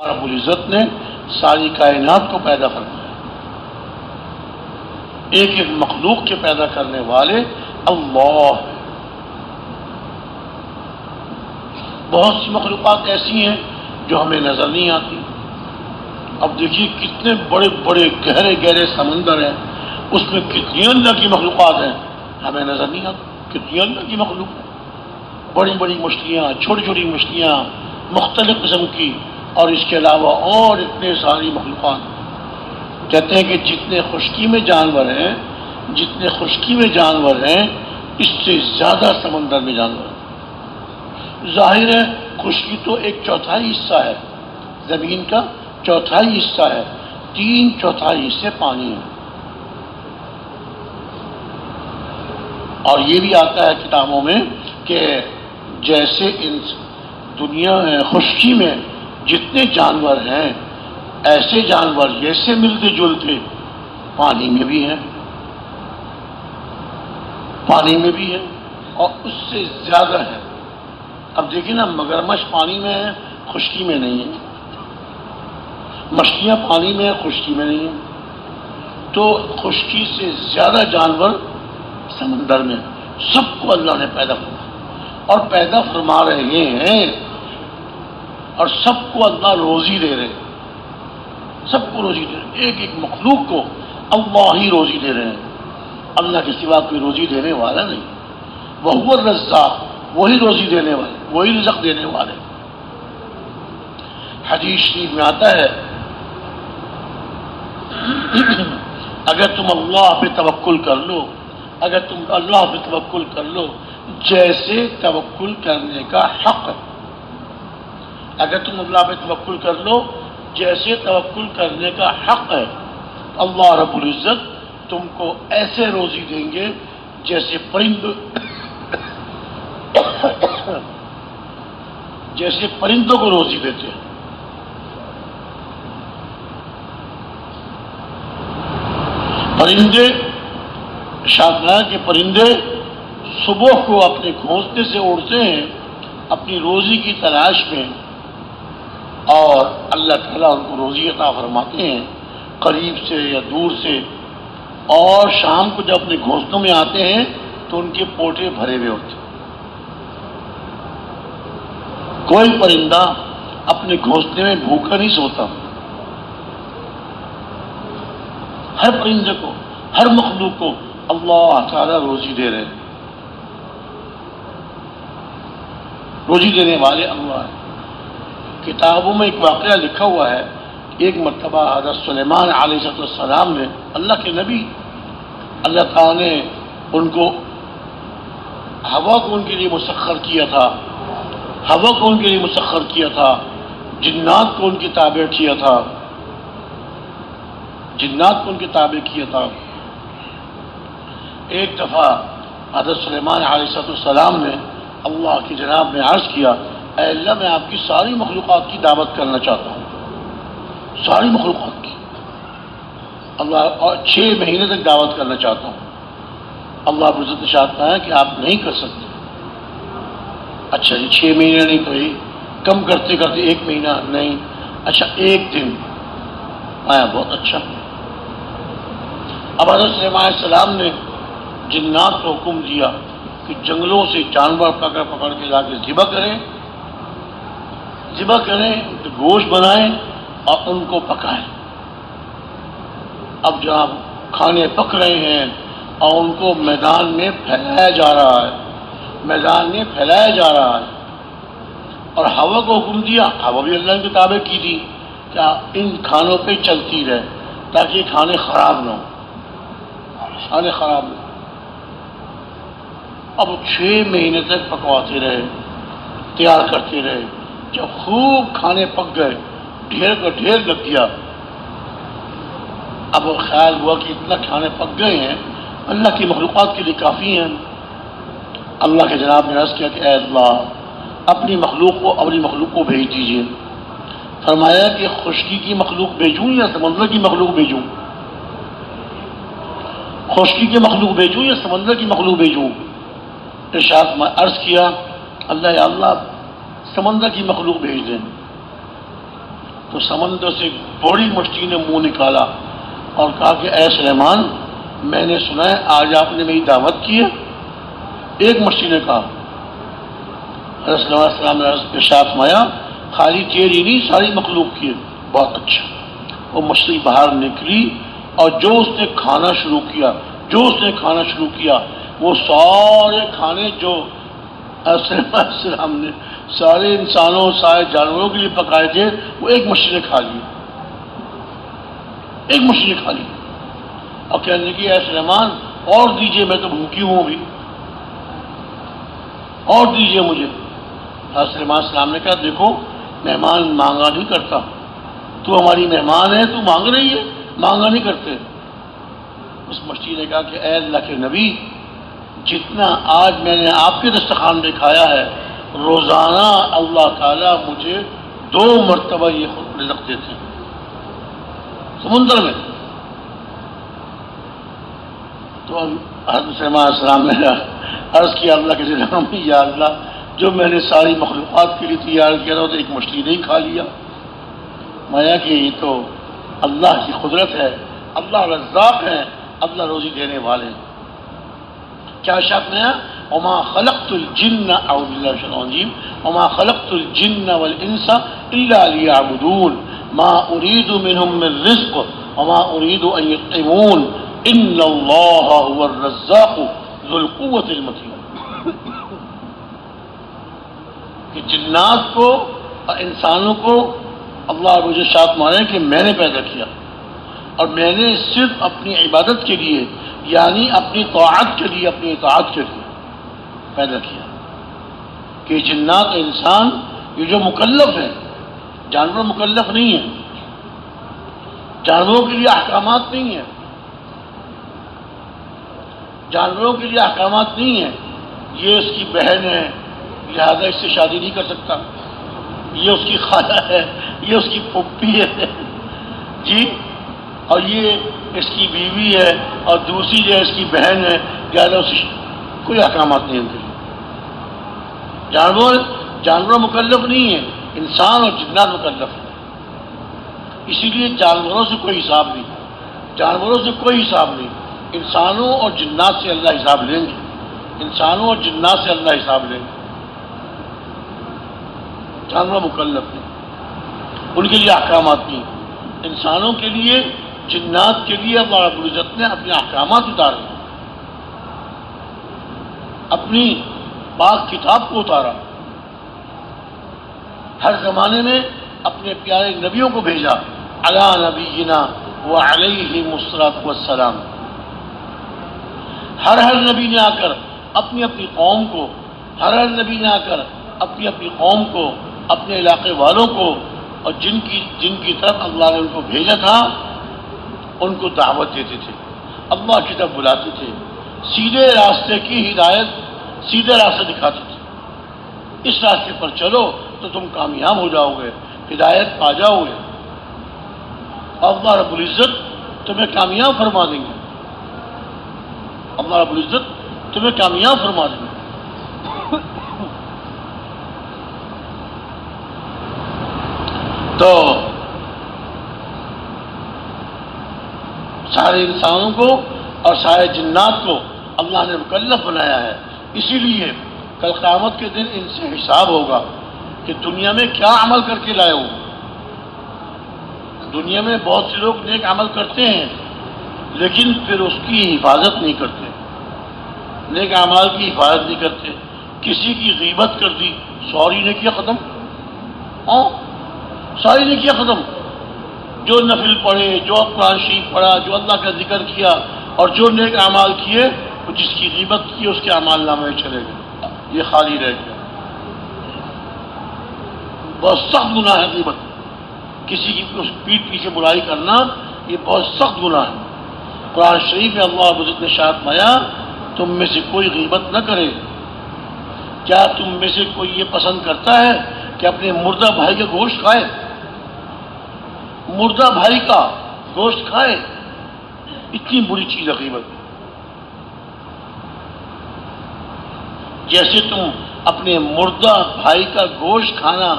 رب العزت نے ساری کائنات کو پیدا فرمایا، ایک ایک مخلوق کے پیدا کرنے والے اللہ ہیں۔ بہت سی مخلوقات ایسی ہیں جو ہمیں نظر نہیں آتی۔ اب دیکھیے کتنے بڑے بڑے گہرے گہرے سمندر ہیں، اس میں کتنی اللہ کی مخلوقات ہیں، ہمیں نظر نہیں آتی۔ کتنی اللہ کی مخلوق ہیں، بڑی بڑی مچھلیاں، چھوٹی چھوٹی مچھلیاں، مختلف قسم کی، اور اس کے علاوہ اور اتنے ساری مخلوقات۔ کہتے ہیں کہ جتنے خشکی میں جانور ہیں، جتنے خشکی میں جانور ہیں، اس سے زیادہ سمندر میں جانور ہیں۔ ظاہر ہے خشکی تو ایک چوتھائی حصہ ہے، زمین کا چوتھائی حصہ ہے، 3/4 حصے پانی ہے۔ اور یہ بھی آتا ہے کتابوں میں کہ جیسے ان دنیا خشکی میں جتنے جانور ہیں، ایسے جانور جیسے ملتے جلتے پانی میں بھی ہیں، پانی میں بھی ہیں، اور اس سے زیادہ ہے۔ اب دیکھیں نا، مگرمچھ پانی میں ہے، خشکی میں نہیں ہے، مچھلیاں پانی میں ہے، خشکی میں نہیں ہیں، تو خشکی سے زیادہ جانور سمندر میں۔ سب کو اللہ نے پیدا فرمایا اور پیدا فرما رہے ہیں، اور سب کو اللہ روزی دے رہے ہیں، سب کو روزی دے رہے ہیں، ایک ایک مخلوق کو اللہ ہی روزی دے رہے ہیں، اللہ کے سوا کوئی روزی دینے والا نہیں۔ وَهُوَ الرَّزَّاقُ، وہی روزی دینے والے، وہی رزق دینے والے۔ حدیث شریف میں آتا ہے اگر تم اللہ پہ توکل کر لو، اگر تم اللہ پہ توکل کر لو جیسے توکل کرنے کا حق ہے، اگر تم اللہ پہ توکل کر لو جیسے توکل کرنے کا حق ہے، اللہ رب العزت تم کو ایسے روزی دیں گے جیسے جیسے پرندوں کو روزی دیتے ہیں۔ پرندے شاید کہ پرندے صبح کو اپنے گھونسلے سے اڑتے ہیں اپنی روزی کی تلاش میں، اور اللہ تعالیٰ ان کو روزی عطا فرماتے ہیں قریب سے یا دور سے، اور شام کو جب اپنے گھونسلوں میں آتے ہیں تو ان کے پوٹے بھرے ہوئے ہوتے ہیں۔ کوئی پرندہ اپنے گھونسلے میں بھوکا نہیں سوتا۔ ہر پرندے کو، ہر مخلوق کو اللہ تعالیٰ روزی دے رہے ہیں، روزی دینے والے اللہ ہیں۔ کتابوں میں ایک واقعہ لکھا ہوا ہے، ایک مرتبہ حضرت سلیمان علیہ السلام نے، اللہ کے نبی، اللہ تعالیٰ نے ان کو ہوا کو ان کے لیے مسخر کیا تھا، ہوا کو ان کے لیے مسخر کیا تھا، جنات کو ان کی تابع کیا تھا، جنات کو ان کی تابع کیا تھا۔ ایک دفعہ حضرت سلیمان علیہ السلام نے اللہ کی جناب میں عرض کیا، اے اللہ میں آپ کی ساری مخلوقات کی دعوت کرنا چاہتا ہوں، ساری مخلوقات کی، اللہ، اور 6 مہینے تک دعوت کرنا چاہتا ہوں۔ اللہ رب العزت نے چاہتا ہے کہ آپ نہیں کر سکتے۔ اچھا جی 6 مہینے نہیں تو ہی کم کرتے کرتے 1 مہینہ نہیں، اچھا 1 دن آیا، بہت اچھا۔ اب حضرت سلیمان علیہ السلام نے جنات کو حکم دیا کہ جنگلوں سے جانور پکڑ پکڑ کے لا کے ذبح کریں، ذبح کریں، گوشت بنائیں اور ان کو پکائیں۔ اب جب کھانے پک رہے ہیں اور ان کو میدان میں پھیلایا جا رہا ہے، میدان میں پھیلایا جا رہا ہے، اور ہوا کو حکم دیا، ہوا بھی اللہ کے تابع کی تھی کہ ان کھانوں پہ چلتی رہے تاکہ کھانے خراب نہ ہوں، کھانے خراب نہ ہوں۔ اب 6 مہینے تک پکواتے رہے، تیار کرتے رہے، جب خوب کھانے پک گئے، ڈھیر کا ڈھیر لگ گیا، اب خیال ہوا کہ اتنا کھانے پک گئے ہیں، اللہ کی مخلوقات کے لیے کافی ہیں۔ اللہ کے جناب نے عرض کیا کہ اے اللہ اپنی مخلوق کو بھیج دیجیے۔ فرمایا کہ خشکی کی مخلوق بھیجوں یا سمندر کی مخلوق بھیجوں؟ خشکی کی مخلوق بھیجوں یا سمندر کی مخلوق بھیجوں؟ ارشاد میں عرض کیا، اللہ یا اللہ سمندر کی مخلوق بھیج دیں۔ تو سمندر سے ایک بڑی مچھلی نے منہ نکالا اور کہا کہ اے سلیمان، میں نے سنا ہے آج آپ نے میری دعوت کی ہے۔ ایک مچھلی نے کہا۔ حضرت صلی اللہ علیہ وسلم نے ارشاد فرمایا خالی تیری نہیں، ساری مخلوق کی ہے۔ بہت اچھا۔ وہ مچھلی باہر نکلی اور جو اس نے کھانا شروع کیا وہ سارے کھانے جو صلی اللہ علیہ وسلم نے سارے انسانوں سارے جانوروں کے لیے پکائے تھے وہ ایک مچھلی نے کھا لیے، ایک مچھلی نے کھا لی۔ اور کہنے لگی اے سلیمان اور دیجئے، میں تو بھوکی ہوں ابھی، اور دیجئے مجھے۔ حضرت سلیمان السلام نے کہا دیکھو مہمان مانگا نہیں کرتا، تو ہماری مہمان ہے، تو مانگ رہی ہے، مانگا نہیں کرتے۔ اس مچھلی نے کہا کہ اے اللہ کے نبی، جتنا آج میں نے آپ کے دسترخوان پہ کھایا ہے، روزانہ اللہ تعالیٰ مجھے 2 مرتبہ یہ خود رزق دیتے ہیں سمندر میں۔ تو حضرت سلیمان علیہ السلام نے عرض کیا اللہ کے جناب میں، یا اللہ جو میں نے ساری مخلوقات کے لیے تیار کیا تھا تو ایک مچھلی نہیں کھا لیا۔ مایا کہ یہ تو اللہ کی قدرت ہے، اللہ رزاق ہے، اللہ روزی دینے والے ہیں۔ کیا شرط ہے؟ وما خلقت الجن، اعوذ باللہ من الشیطان الرجیم، وما خلقت الجن والانس الا ليعبدون ما اريد منهم من رزق وما اريد ان يطعمون ان اللہ هو الرزاق ذو القوة المتین۔ کہ جنات کو اور انسانوں کو اللہ مجھے شاد مانے کہ میں نے پیدا کیا، اور میں نے صرف اپنی عبادت کے لیے، یعنی اپنی طاعت کے لیے، اپنی اطاعت کے لیے پیدا کیا۔ کہ جنات اور انسان یہ جو مکلف ہیں، جانور مکلف نہیں ہیں، جانوروں کے لیے احکامات نہیں ہیں، جانوروں کے لیے احکامات نہیں ہیں۔ یہ اس کی بہن ہے لہذا اس سے شادی نہیں کر سکتا، یہ اس کی خالہ ہے، یہ اس کی پھپھی ہے جی، اور یہ اس کی بیوی ہے اور دوسری جو ہے اس کی بہن ہے، لہٰذا اس کوئی احکامات نہیں ان کے لیے۔ جانور مکلف نہیں ہیں، انسان اور جنات مکلف ہیں۔ اسی لیے جانوروں سے کوئی حساب نہیں، جانوروں سے کوئی حساب نہیں، انسانوں اور جنات سے اللہ حساب لیں گے، انسانوں اور جنات سے اللہ حساب لیں گے۔ جانور مکلف نہیں، ان کے لیے احکامات نہیں، انسانوں کے لیے جنات کے لیے اللہ رب العزت نے اپنے احکامات اتارے، اپنی پاک کتاب کو اتارا، ہر زمانے میں اپنے پیارے نبیوں کو بھیجا، علی نبینا وعلیہم الصلاۃ والسلام۔ ہر نبی نے آ کر اپنی اپنی قوم کو، ہر نبی نے آ کر اپنی اپنی قوم کو، اپنے علاقے والوں کو، اور جن کی طرف اللہ نے ان کو بھیجا تھا ان کو دعوت دیتے تھے، اللہ کی طرف بلاتے تھے، سیدھے راستے کی ہدایت، سیدھے راستے دکھاتے تھے۔ اس راستے پر چلو تو تم کامیاب ہو جاؤ گے، ہدایت پا جاؤ گے، اللہ رب العزت تمہیں کامیاب فرما دیں گے، اللہ رب العزت تمہیں کامیاب فرما دیں گے۔ تو سارے انسانوں کو اور سارے جنات کو اللہ نے مکلف بنایا ہے، اسی لیے کل قیامت کے دن ان سے حساب ہوگا کہ دنیا میں کیا عمل کر کے لائے ہو۔ دنیا میں بہت سے لوگ نیک عمل کرتے ہیں لیکن پھر اس کی حفاظت نہیں کرتے، نیک اعمال کی حفاظت نہیں کرتے۔ کسی کی غیبت کر دی، سوری نے کیا ختم، ساری نے کیا ختم۔ جو نفل پڑھے، جو قرآن شریف پڑھا، جو اللہ کا ذکر کیا اور جو نیک اعمال کیے، وہ جس کی غیبت کی اس کے اعمال نامے میں چلے گئے، یہ خالی رہ گیا۔ بہت سخت گناہ ہے غیبت، کسی کی اس پیٹھ پیچھے برائی کرنا یہ بہت سخت گناہ ہے۔ قرآن شریف میں اللہ رب العزت نے ارشاد فرمایا تم میں سے کوئی غیبت نہ کرے۔ کیا تم میں سے کوئی یہ پسند کرتا ہے کہ اپنے مردہ بھائی کا گوشت کھائے؟ مردہ بھائی کا گوشت کھائے، اتنی بری چیز ہے غیبت۔ جیسے تم اپنے مردہ بھائی کا گوشت کھانا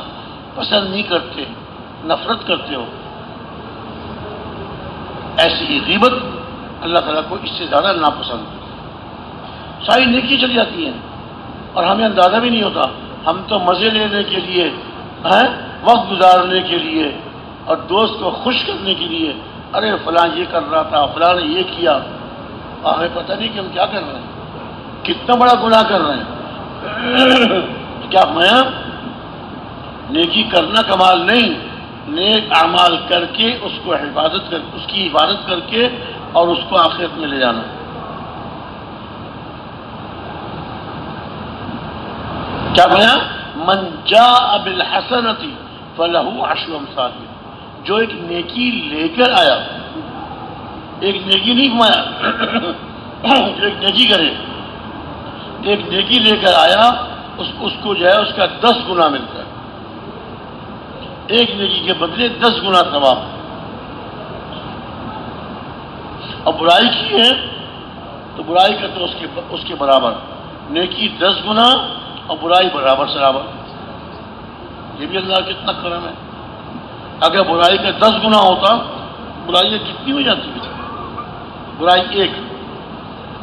پسند نہیں کرتے، نفرت کرتے ہو، ایسی ہی غیبت اللہ تعالیٰ کو اس سے زیادہ ناپسند ہے۔ ساری نیکی چلی جاتی ہیں اور ہمیں اندازہ بھی نہیں ہوتا، ہم تو مزے لینے کے لیے، وقت گزارنے کے لیے اور دوست کو خوش کرنے کے لیے، ارے فلاں یہ کر رہا تھا، فلاں نے یہ کیا، اور ہمیں پتہ نہیں کہ ہم کیا کر رہے ہیں، کتنا بڑا گناہ کر رہے ہیں۔ کیا فرمایا؟ نیکی کرنا کمال نہیں، نیک اعمال کر کے اس کو اس کی حفاظت کر کے اور اس کو آخرت میں لے جانا۔ کیا فرمایا؟ من جاء بالحسنۃ فلہ عشر امثالها، جو ایک نیکی لے کر آیا، ایک نیکی نہیں فرمایا ایک نیکی کرے، ایک نیکی لے کر آیا، اس کو جو ہے اس کا 10 گنا ملتا ہے، ایک نیکی کے بدلے 10 گنا ثواب۔ اور برائی کی ہے تو برائی کا تو اس کے برابر، نیکی 10 گنا اور برائی برابر سرابر۔ یہ بھی اللہ کتنا کرم ہے، اگر برائی کا 10 گنا ہوتا، برائیاں کتنی ہو جاتی ہے؟ برائی 1۔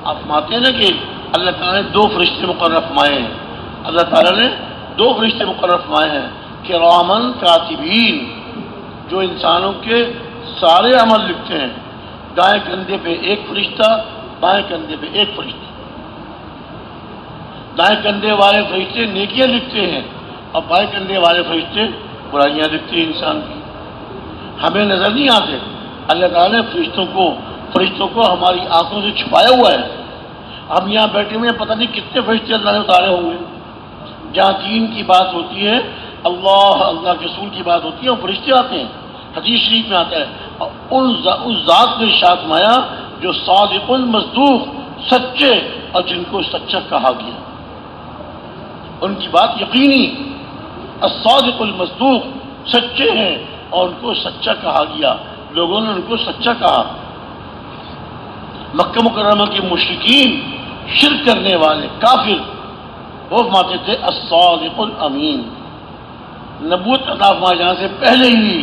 آپ مانتے ہیں نا کہ اللہ تعالیٰ نے 2 فرشتے مقرر فرمائے ہیں، اللہ تعالیٰ نے 2 فرشتے مقرر فرمائے ہیں کرامن کاتبین، جو انسانوں کے سارے عمل لکھتے ہیں، دائیں کندھے پہ 1 فرشتہ، بائیں کندھے پہ 1 فرشتہ۔ دائیں کندھے والے فرشتے نیکیاں لکھتے ہیں اور بائیں کندھے والے فرشتے برائیاں لکھتے ہیں انسان کی۔ ہمیں نظر نہیں آتے، اللہ تعالیٰ نے فرشتوں کو ہماری آنکھوں سے چھپایا ہوا ہے۔ ہم یہاں بیٹھے ہوئے ہیں، پتہ نہیں کتنے فرشتے اللہ نے اتارے ہوں گے۔ جہاں دین کی بات ہوتی ہے، اللہ کے رسول کی بات ہوتی ہے، وہ فرشتے آتے ہیں، حدیث شریف میں آتا ہے۔ اور اس ذات نے ارشاد فرمایا جو صادق المصدوق، سچے اور جن کو سچا کہا گیا، ان کی بات یقینی، الصادق المصدوق، سچے ہیں اور ان کو سچا کہا گیا، لوگوں نے ان کو سچا کہا۔ مکہ مکرمہ کے مشرکین، شرک کرنے والے کافر، وہ فرماتے تھے الصادق الامین۔ نبوت عطا فرمائے جانے سے پہلے ہی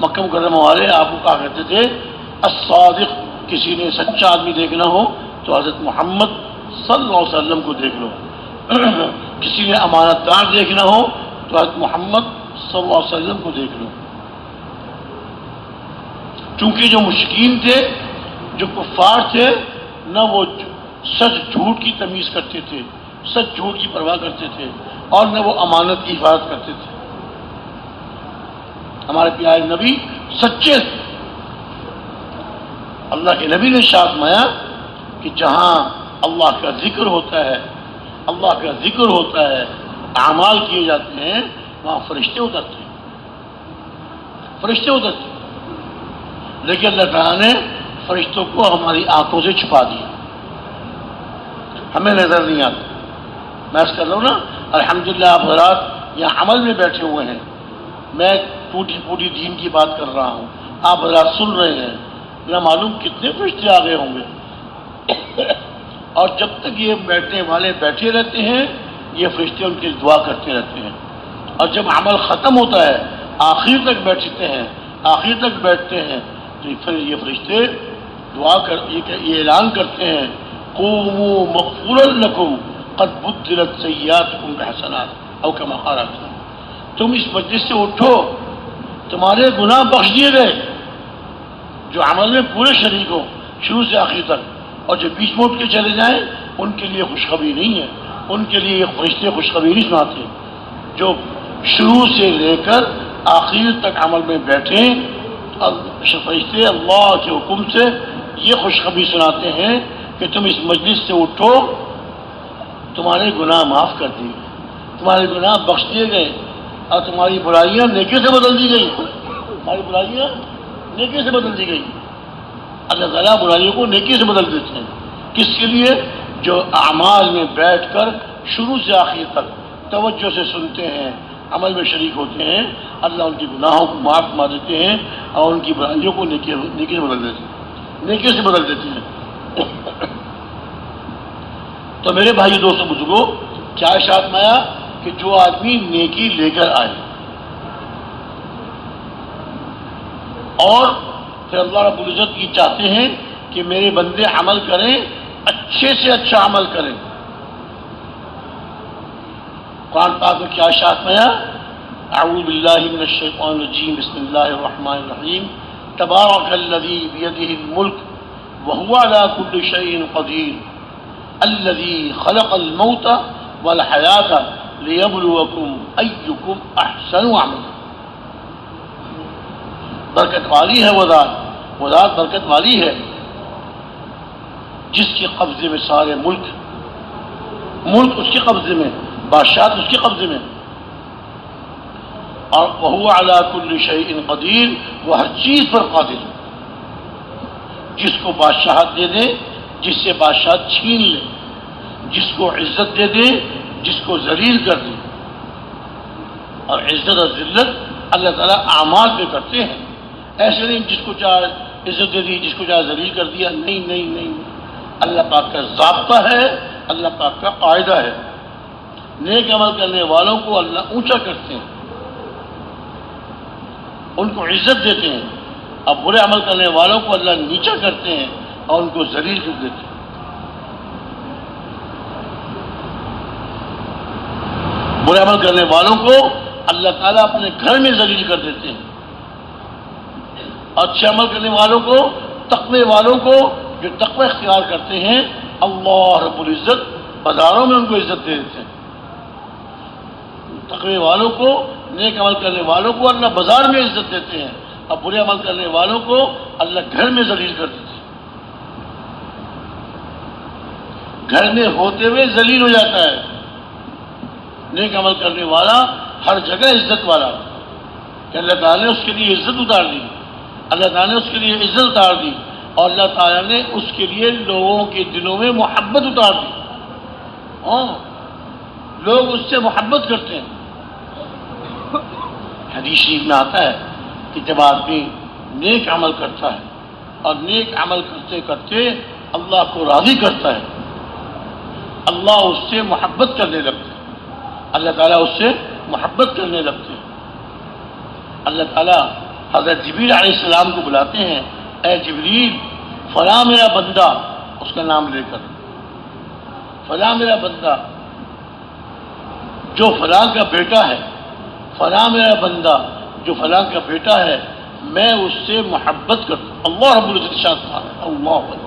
مکہ مکرمہ والے آپ کو کہا کرتے تھے الصادق، کسی نے سچا آدمی دیکھنا ہو تو حضرت محمد صلی اللہ علیہ وسلم کو دیکھ لو، کسی نے امانت دار دیکھنا ہو تو حضرت محمد صلی اللہ علیہ وسلم کو دیکھ لو۔ چونکہ جو مشرکین تھے، جو کفار تھے، نہ وہ سچ جھوٹ کی تمیز کرتے تھے، سچ جھوٹ کی پرواہ کرتے تھے، اور نہ وہ امانت کی حفاظت کرتے تھے۔ ہمارے پیارے نبی سچے تھے۔ اللہ کے نبی نے ارشاد فرمایا کہ جہاں اللہ کا ذکر ہوتا ہے، اللہ کا ذکر ہوتا ہے، اعمال کیے جاتے ہیں، وہاں فرشتے اترتے ہیں، فرشتے اترتے ہیں۔ لیکن اللہ تعالیٰ نے فرشتوں کو ہماری آنکھوں سے چھپا دیا، ہمیں نظر نہیں آتا۔ میں اس کر رہا ہوں نا، الحمدللہ آپ حضرات یہاں عمل میں بیٹھے ہوئے ہیں، میں ٹوٹی دین کی بات کر رہا ہوں، آپ حضرات سن رہے ہیں، نہ معلوم کتنے فرشتے آ گئے ہوں گے۔ اور جب تک یہ بیٹھنے والے بیٹھے رہتے ہیں، یہ فرشتے ان کی دعا کرتے رہتے ہیں، اور جب عمل ختم ہوتا ہے، آخر تک بیٹھتے ہیں، آخر تک بیٹھتے ہیں، تو پھر یہ فرشتے دعا یہ اعلان کرتے ہیں قوموا مغفورا لکم قد بدلت سیئاتکم بحسنات او کما قال۔ تم اس مجلس سے اٹھو، تمہارے گناہ بخش دیے گئے۔ جو عمل میں پورے شریک ہو شروع سے آخر تک، اور جو بیچ میں اٹھ کے چلے جائیں، ان کے لیے خوشخبری نہیں ہے، ان کے لیے فرشتے خوشخبری نہیں سناتے۔ جو شروع سے لے کر آخر تک عمل میں بیٹھیں، فرشتے اللہ کے حکم سے یہ خوشخبری سناتے ہیں کہ تم اس مجلس سے اٹھو، تمہارے گناہ معاف کر دیے گئے، تمہارے گناہ بخش دیے گئے، اور تمہاری برائیاں نیکی سے بدل دی گئی، تمہاری برائیاں نیکی سے بدل دی گئی۔ اللہ تعالیٰ برائیوں کو نیکی سے بدل دیتے ہیں۔ کس کے لیے؟ جو اعمال میں بیٹھ کر شروع سے آخر تک توجہ سے سنتے ہیں، عمل میں شریک ہوتے ہیں، اللہ ان کے گناہوں کو معاف فرما دیتے ہیں اور ان کی برائیوں کو نیکی سے بدل دیتے ہیں، نیکی سے بدل دیتے ہیں۔ تو میرے بھائی دوستوں بزرگوں، کیا ارشاد فرمایا کہ جو آدمی نیکی لے کر آئے، اور پھر اللہ رب العزت یہ چاہتے ہیں کہ میرے بندے عمل کریں، اچھے سے اچھا عمل کریں۔ قرآن پاک میں کیا ارشاد ہے؟ اعوذ باللہ من الشیطان الرجیم، بسم اللہ الرحمن الرحیم، تبارک الذی بیدہ الملک وہو علی کل شیء قدیر الذی خلق الموت والحیاۃ لیبلوکم ایکم احسن عملا۔ برکت والی ہے وہ ذات برکت والی ہے جس کے قبضے میں سارے ملک اس کے قبضے میں، بادشاہت اس کے قبضے میں، اور وہو علی کل شیء قدیر، وہ ہر چیز پر قادر ہے۔ جس کو بادشاہت دے دے، جس سے بادشاہت چھین لے، جس کو عزت دے دے، جس کو ذلیل کر دے۔ اور عزت اور ذلت اللہ تعالیٰ اعمال پہ کرتے ہیں، ایسے نہیں جس کو چاہے عزت دے دی، جس کو چاہے ذلیل کر دیا، نہیں، اللہ پاک کا ضابطہ ہے، اللہ پاک کا قاعدہ ہے۔ نیک عمل کرنے والوں کو اللہ اونچا کرتے ہیں، ان کو عزت دیتے ہیں، اور برے عمل کرنے والوں کو اللہ نیچا کرتے ہیں اور ان کو ذلیل کر دیتے ہیں۔ برے عمل کرنے والوں کو اللہ تعالیٰ اپنے گھر میں ذلیل کر دیتے ہیں، اچھے عمل کرنے والوں کو، تقوی والوں کو جو تقوی اختیار کرتے ہیں، اللہ رب العزت بازاروں میں ان کو عزت دے دیتے ہیں۔ تقوی والوں کو، نیک عمل کرنے والوں کو اللہ بازار میں عزت دیتے ہیں، اور برے عمل کرنے والوں کو اللہ گھر میں ذلیل کر دیتے ہیں۔ گھر میں ہوتے ہوئے ذلیل ہو جاتا ہے۔ نیک عمل کرنے والا ہر جگہ عزت والا، کہ اللہ تعالیٰ نے اس کے لیے عزت اتار دی، اللہ تعالیٰ نے اس کے لیے عزت اتار دی، اور اللہ تعالیٰ نے اس کے لیے لوگوں کے دلوں میں محبت اتار دی۔ لوگ اس سے محبت کرتے ہیں۔ حدیث شریف میں آتا ہے کہ جب آدمی نیک عمل کرتا ہے اور نیک عمل کرتے کرتے اللہ کو راضی کرتا ہے، اللہ اس سے محبت کرنے لگتا ہے، اللہ تعالیٰ اس سے محبت کرنے لگتے ہیں۔ اللہ تعالیٰ حضرت جبریل علیہ السلام کو بلاتے ہیں، اے جبریل فلاں میرا بندہ، اس کا نام لے کر، فلاں میرا بندہ جو فلاں کا بیٹا ہے، فلاں میرا بندہ جو فلاں کا بیٹا ہے، میں اس سے محبت کرتا ہوں۔ اللہ رب العزت ارشاد مارے، اللہ اکبر،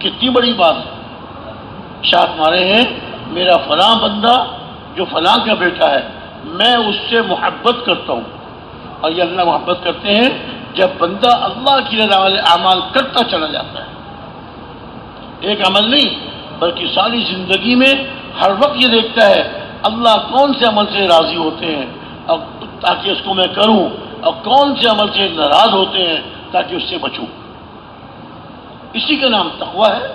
کتنی بڑی بات ہے۔ ارشاد مارے ہیں میرا فلاں بندہ جو فلاں کا بیٹا ہے، میں اس سے محبت کرتا ہوں۔ اور یہ اللہ محبت کرتے ہیں جب بندہ اللہ کی رضا والے اعمال کرتا چلا جاتا ہے، ایک عمل نہیں بلکہ ساری زندگی میں ہر وقت یہ دیکھتا ہے اللہ کون سے عمل سے راضی ہوتے ہیں اور تاکہ اس کو میں کروں، اور کون سے عمل سے ناراض ہوتے ہیں تاکہ اس سے بچوں۔ اسی کا نام تقویٰ ہے،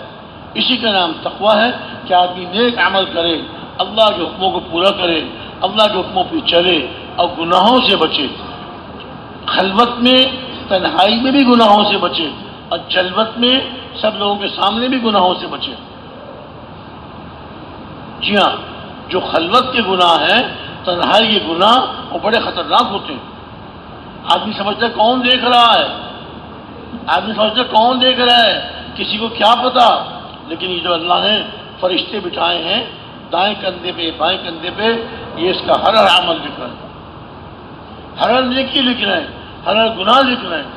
اسی کا نام تقویٰ ہے کہ آدمی نیک عمل کرے، اللہ کے حکموں کو پورا کرے، اللہ کے حکموں پہ چلے اور گناہوں سے بچے، خلوت میں تنہائی میں بھی گناہوں سے بچے، اور جلوت میں سب لوگوں کے سامنے بھی گناہوں سے بچے۔ جی ہاں، جو خلوت کے گناہ ہیں، تنہائی کے گناہ، وہ بڑے خطرناک ہوتے ہیں۔ آدمی سمجھتا ہے کون دیکھ رہا ہے، آدمی سمجھتا ہے کون دیکھ رہا ہے، کسی کو کیا پتا، لیکن یہ جو اللہ نے فرشتے بٹھائے ہیں دائیں کندھے پہ بائیں کندھے پہ، یہ اس کا ہر عمل لکھ رہے ہیں، ہر نیکی لکھ رہے ہیں، ہر گناہ لکھ رہے ہیں۔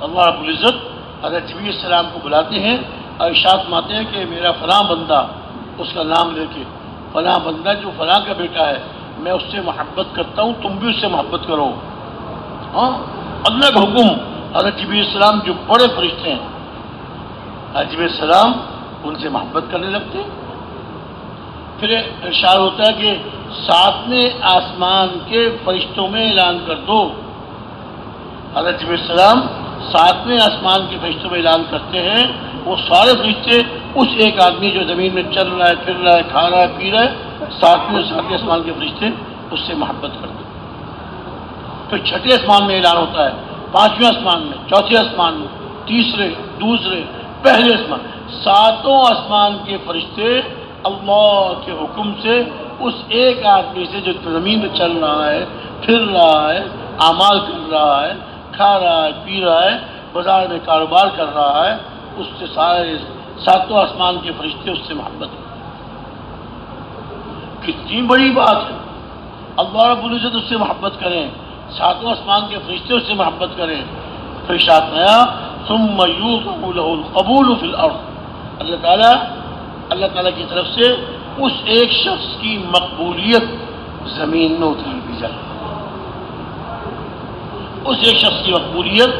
اللہ رب العزت حضرت جبریل السلام کو بلاتے ہیں اور ارشاد فرماتے ہیں کہ میرا فلاں بندہ، اس کا نام لے کے، فلاں بندہ جو فلاں کا بیٹا ہے، میں اس سے محبت کرتا ہوں، تم بھی اس سے محبت کرو۔ ہاں، اللہ کا حکم، حضرت جبریل السلام جو بڑے فرشتے ہیں، حضرت جبریل السلام ان سے محبت کرنے لگتے ہیں۔ پھر ارشاد ہوتا ہے کہ ساتویں آسمان کے فرشتوں میں اعلان کر دو۔ حضرت جبریل السلام ساتویں آسمان کے فرشتوں میں اعلان کرتے ہیں، وہ سارے فرشتے اس ایک آدمی جو زمین میں چل رہا ہے، پھر رہا ہے، کھا رہا ہے، پی رہا ہے، ساتویں آسمان کے فرشتے اس سے محبت کرتے ہیں۔ پھر چھٹے آسمان میں اعلان ہوتا ہے، پانچویں آسمان میں، چوتھے آسمان میں، تیسرے، دوسرے، پہلے آسمان، ساتوں آسمان کے فرشتے اللہ کے حکم سے اس ایک آدمی سے جو زمین میں چل رہا ہے، پھر رہا ہے، اعمال کر رہا ہے، کھا رہا ہے، پی رہا ہے، بازار میں کاروبار کر رہا ہے، اس سے سارے ساتوں آسمان کے فرشتے اس سے محبت ہیں۔ کتنی بڑی بات ہے، اللہ رب العزت اس سے محبت کریں، ساتوں آسمان کے فرشتے اس سے محبت کریں۔ پھر ارشاد فرمایا ثم یوضع له القبول فی الارض، اللہ تعالیٰ کی طرف سے اس ایک شخص کی مقبولیت زمین میں اتار دی جائے، اس ایک شخص کی مقبولیت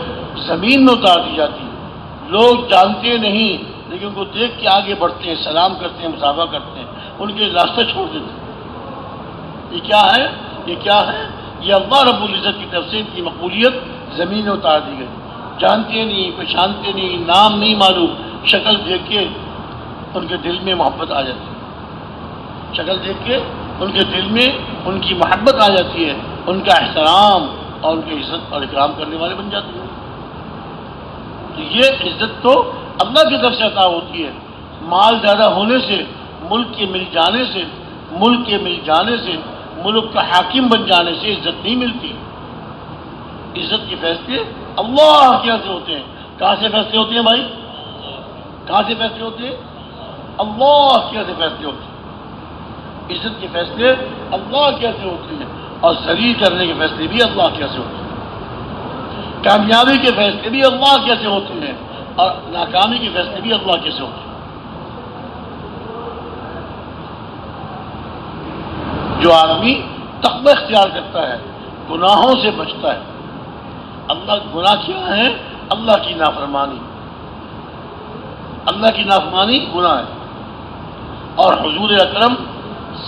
زمین میں اتار دی جاتی ہے۔ لوگ جانتے نہیں لیکن ان کو دیکھ کے آگے بڑھتے ہیں، سلام کرتے ہیں، مصافحہ کرتے ہیں، ان کے راستہ چھوڑ دیتے ہیں۔ یہ کیا ہے؟ یہ کیا ہے؟ یہ اللہ رب العزت کی طرف سے ان کی مقبولیت زمین میں اتار دی گئی۔ جانتے نہیں، پہچانتے نہیں، نام نہیں معلوم، شکل دیکھ کے ان کے دل میں محبت آ جاتی ہے، شکل دیکھ کے ان کے دل میں ان کی محبت آ جاتی ہے، ان کا احترام اور ان کی عزت اور اکرام کرنے والے بن جاتے ہیں۔ تو یہ عزت تو اللہ کی طرف سے عطا ہوتی ہے۔ مال زیادہ ہونے سے، ملک کے مل جانے سے، ملک کا حاکم بن جانے سے عزت نہیں ملتی۔ عزت کے فیصلے اللہ کے یہاں سے ہوتے ہیں۔ کہاں سے فیصلے ہوتے ہیں بھائی؟ کہاں سے فیصلے ہوتے ہیں؟ اللہ کے یہاں سے فیصلے ہوتے ہیں۔ عزت کے فیصلے اللہ کے یہاں سے ہوتے ہیں، اور ذلیل کرنے کے فیصلے بھی اللہ کے یہاں سے ہوتے ہیں۔ کامیابی کے فیصلے بھی اللہ کے یہاں سے ہوتے ہیں، اور ناکامی کے فیصلے بھی اللہ کے سے ہوتے ہیں۔ جو آدمی تقوی اختیار کرتا ہے، گناہوں سے بچتا ہے۔ اللہ گناہ کیا ہے؟ اللہ کی نافرمانی، اللہ کی نافرمانی گناہ ہے، اور حضور اکرم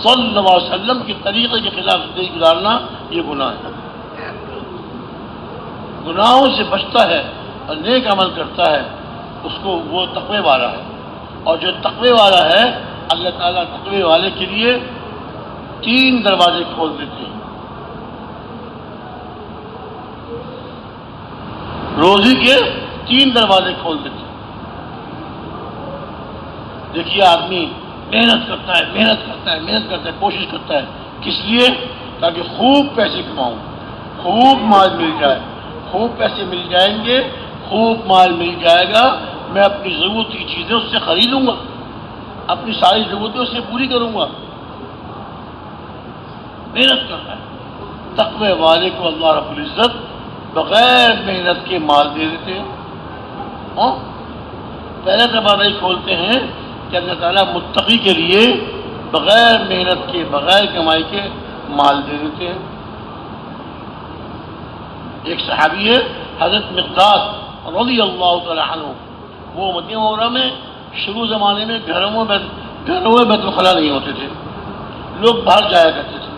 صلی اللہ علیہ وسلم کے طریقے کے خلاف زندگی گزارنا یہ گناہ ہے۔ گناہوں سے بچتا ہے اور نیک عمل کرتا ہے، اس کو وہ تقوی والا ہے۔ اور جو تقوی والا ہے، اللہ تعالیٰ تقوی والے کے لیے 3 دروازے کھول دیتے ہیں۔ روزی کے 3 دروازے کھول دیتے ہیں۔ دیکھیے آدمی محنت کرتا ہے، کوشش کرتا ہے، کس لیے؟ تاکہ خوب پیسے کماؤں، خوب مال مل جائے، خوب پیسے مل جائیں گے، خوب مال مل جائے گا، میں اپنی ضرورت کی چیزیں اس سے خریدوں گا، اپنی ساری ضرورتیں اس سے پوری کروں گا۔ محنت کرتا ہے۔ تقوی والے کو اللہ رب العزت بغیر محنت کے مال دے دیتے ہیں۔ پہلے دروازہ ہی کھولتے ہیں کہ اللہ تعالیٰ متقی کے لیے بغیر محنت کے، بغیر کمائی کے مال دے دیتے ہیں۔ ایک صحابی ہے حضرت مقداد رضی اللہ تعالی عنہ، وہ مدینہ منورہ میں شروع زمانے میں گھروں میں بیت الخلاء نہیں ہوتے تھے، لوگ باہر جایا کرتے تھے۔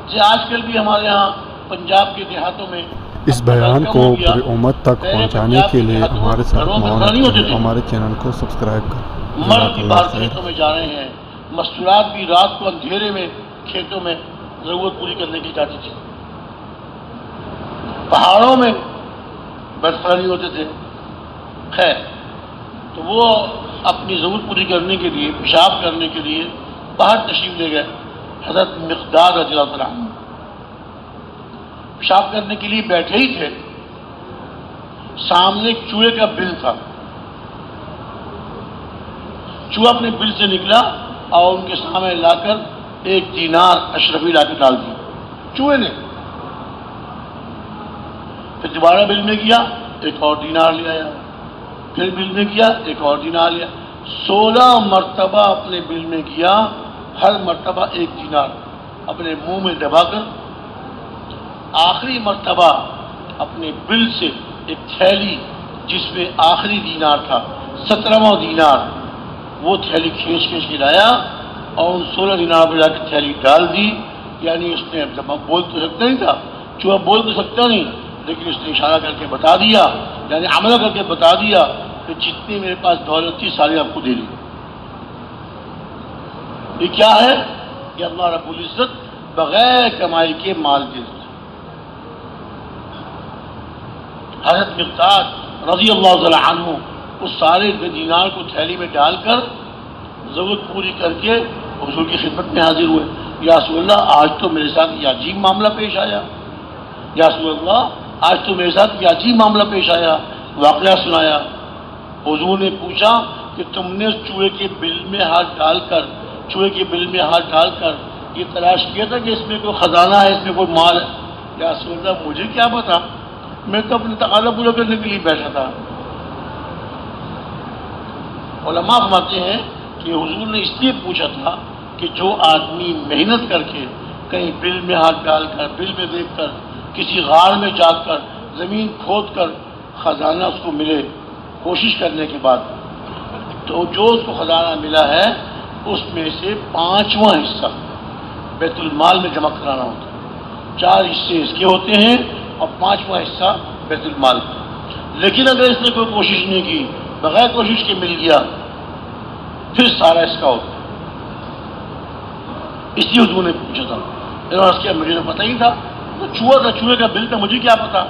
جیسے آج کل بھی ہمارے ہاں پنجاب کے دیہاتوں میں اس بیان کو پوری امت تک پہنچانے کے لیے ہمارے ساتھ معاونت کریں، ہمارے چینل کو سبسکرائب کریں۔ مرد بھی باہر کھیتوں میں جا رہے ہیں، مستورات بھی رات کو اندھیرے میں کھیتوں میں ضرورت پوری کرنے کی جاتی تھی۔ پہاڑوں میں بیت الخلاء نہیں ہوتے تھے۔ خیر، تو وہ اپنی ضرورت پوری کرنے کے لیے، پیشاب کرنے کے لیے باہر تشریف لے گئے۔ حضرت مقداد رضی اللہ عنہ پیشاب کرنے کے لیے بیٹھے ہی تھے، سامنے ایک چوہے کا بل تھا۔ چوہا اپنے بل سے نکلا اور ان کے سامنے لا کر 1 دینار اشرفی لا کے ڈال دی چوہے نے۔ پھر دوبارہ بل میں گیا، 1 اور دینار لے آیا، پھر بل میں گیا، 1 اور دینار لیا۔ 16 مرتبہ اپنے بل میں گیا، ہر مرتبہ 1 دینار اپنے منہ میں دبا کر، آخری مرتبہ اپنے بل سے ایک تھیلی جس میں آخری دینار تھا، 17واں دینار، وہ تھیلی کھینچ کے لایا اور ان 16 دینار پہ جا کے تھیلی ڈال دی۔ یعنی اس نے بول تو سکتا نہیں تھا، چوہا بول تو سکتا نہیں، لیکن اس نے اشارہ کر کے بتا دیا، یعنی عمل کر کے بتا دیا کہ جتنی میرے پاس دولت تھی ساری آپ کو دے دی۔ یہ کیا ہے؟ کہ اللہ رب العزت بغیر کمائی کے مال دے دیتا۔ حضرت مقداد رضی اللہ تعالی عنہ اس سارے دینار کو تھیلی میں ڈال کر ضرورت پوری کر کے حضور کی خدمت میں حاضر ہوئے۔ یا رسول اللہ، آج تو میرے ساتھ یہ عجیب معاملہ پیش آیا۔ یا رسول اللہ، آج تو میرے ساتھ یہ عجیب معاملہ پیش آیا، واقعہ سنایا۔ حضور نے پوچھا کہ تم نے اس چوہے کے بل میں ہاتھ ڈال کر یہ تلاش کیا تھا کہ اس میں کوئی خزانہ ہے، اس میں کوئی مال ہے؟ یا رسول اللہ مجھے کیا پتا، میں تو اپنے تقاضا پورا کرنے کے لیے بیٹھا تھا۔ علماء فرماتے ہیں کہ حضور نے اس لیے پوچھا تھا کہ جو آدمی محنت کر کے کہیں بل میں ہاتھ ڈال کر، بل میں دیکھ کر، کسی غار میں جا کر، زمین کھود کر خزانہ اس کو ملے کوشش کرنے کے بعد، تو جو اس کو خزانہ ملا ہے اس میں سے 5واں حصہ بیت المال میں جمع کرانا ہوتا ہے۔ 4 حصے اس کے ہوتے ہیں اور 5واں حصہ بیت المال کا۔ لیکن اگر اس نے کوئی کوشش نہیں کی، بغیر کوشش کے مل گیا، پھر سارا اس کا ہوتا ہے۔ اس لیے حضور نے پوچھا تھا، کیا مجھے تو پتہ ہی تھا، تو چوہا تھا، چوہے کا بل تھا، مجھے کیا پتا۔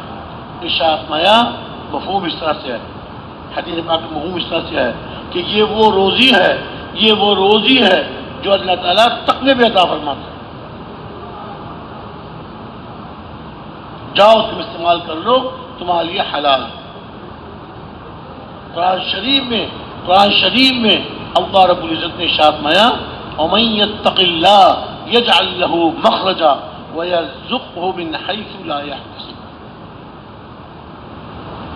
ارشاد فرمایا مفہوم اس طرح سے ہے، حدیث پاک کا مفہوم اس طرح سے ہے کہ یہ وہ روزی ہے جو اللہ تعالیٰ تقوی پہ عطا فرماتا ہے۔ جاؤ تم استعمال کر لو، تمہارے لیے حلال۔ قرآن شریف میں اللہ رب العزت نے ارشاد فرمایا وَمَن يَتَّقِ اللَّهَ يَجْعَل لَّهُ مَخْرَجًا وَيَرْزُقْهُ مِنْ حَيْثُ لَا يَحْتَسِبُ۔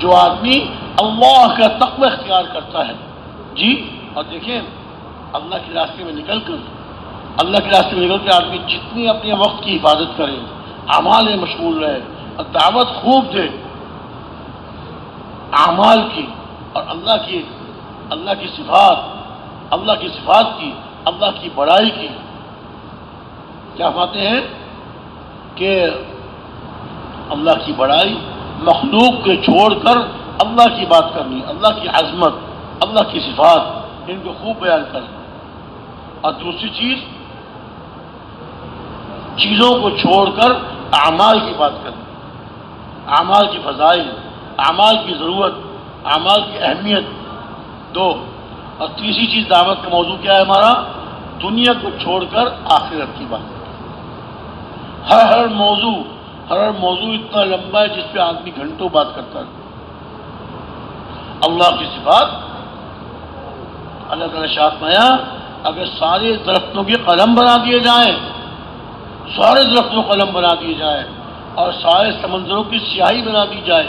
جو آدمی اللہ کا تقوی اختیار کرتا ہے، جی، اور دیکھیں اللہ کے راستے میں نکل کر آدمی جتنی اپنے وقت کی حفاظت کرے، اعمال میں مشغول رہے اور دعوت خوب دے اعمال کی اور اللہ کی صفات کی، اللہ کی بڑائی کی، کیا فرماتے ہیں کہ اللہ کی بڑائی، مخلوق کے چھوڑ کر اللہ کی بات کرنی، اللہ کی عظمت، اللہ کی صفات، ان کو خوب بیان کرنا۔ اور دوسری چیزوں کو چھوڑ کر اعمال کی بات کرنا، اعمال کی فضائل، اعمال کی ضرورت، اعمال کی اہمیت، 2۔ اور تیسری چیز دعوت کا موضوع کیا ہے ہمارا؟ دنیا کو چھوڑ کر آخرت کی بات۔ ہر موضوع اتنا لمبا ہے جس پہ آدمی گھنٹوں بات کرتا ہے۔ اللہ کی صفات، اللہ تعالیٰ نے ارشاد فرمایا اگر سارے درختوں کے قلم بنا دیے جائیں، اور سارے سمندروں کی سیاہی بنا دی جائے،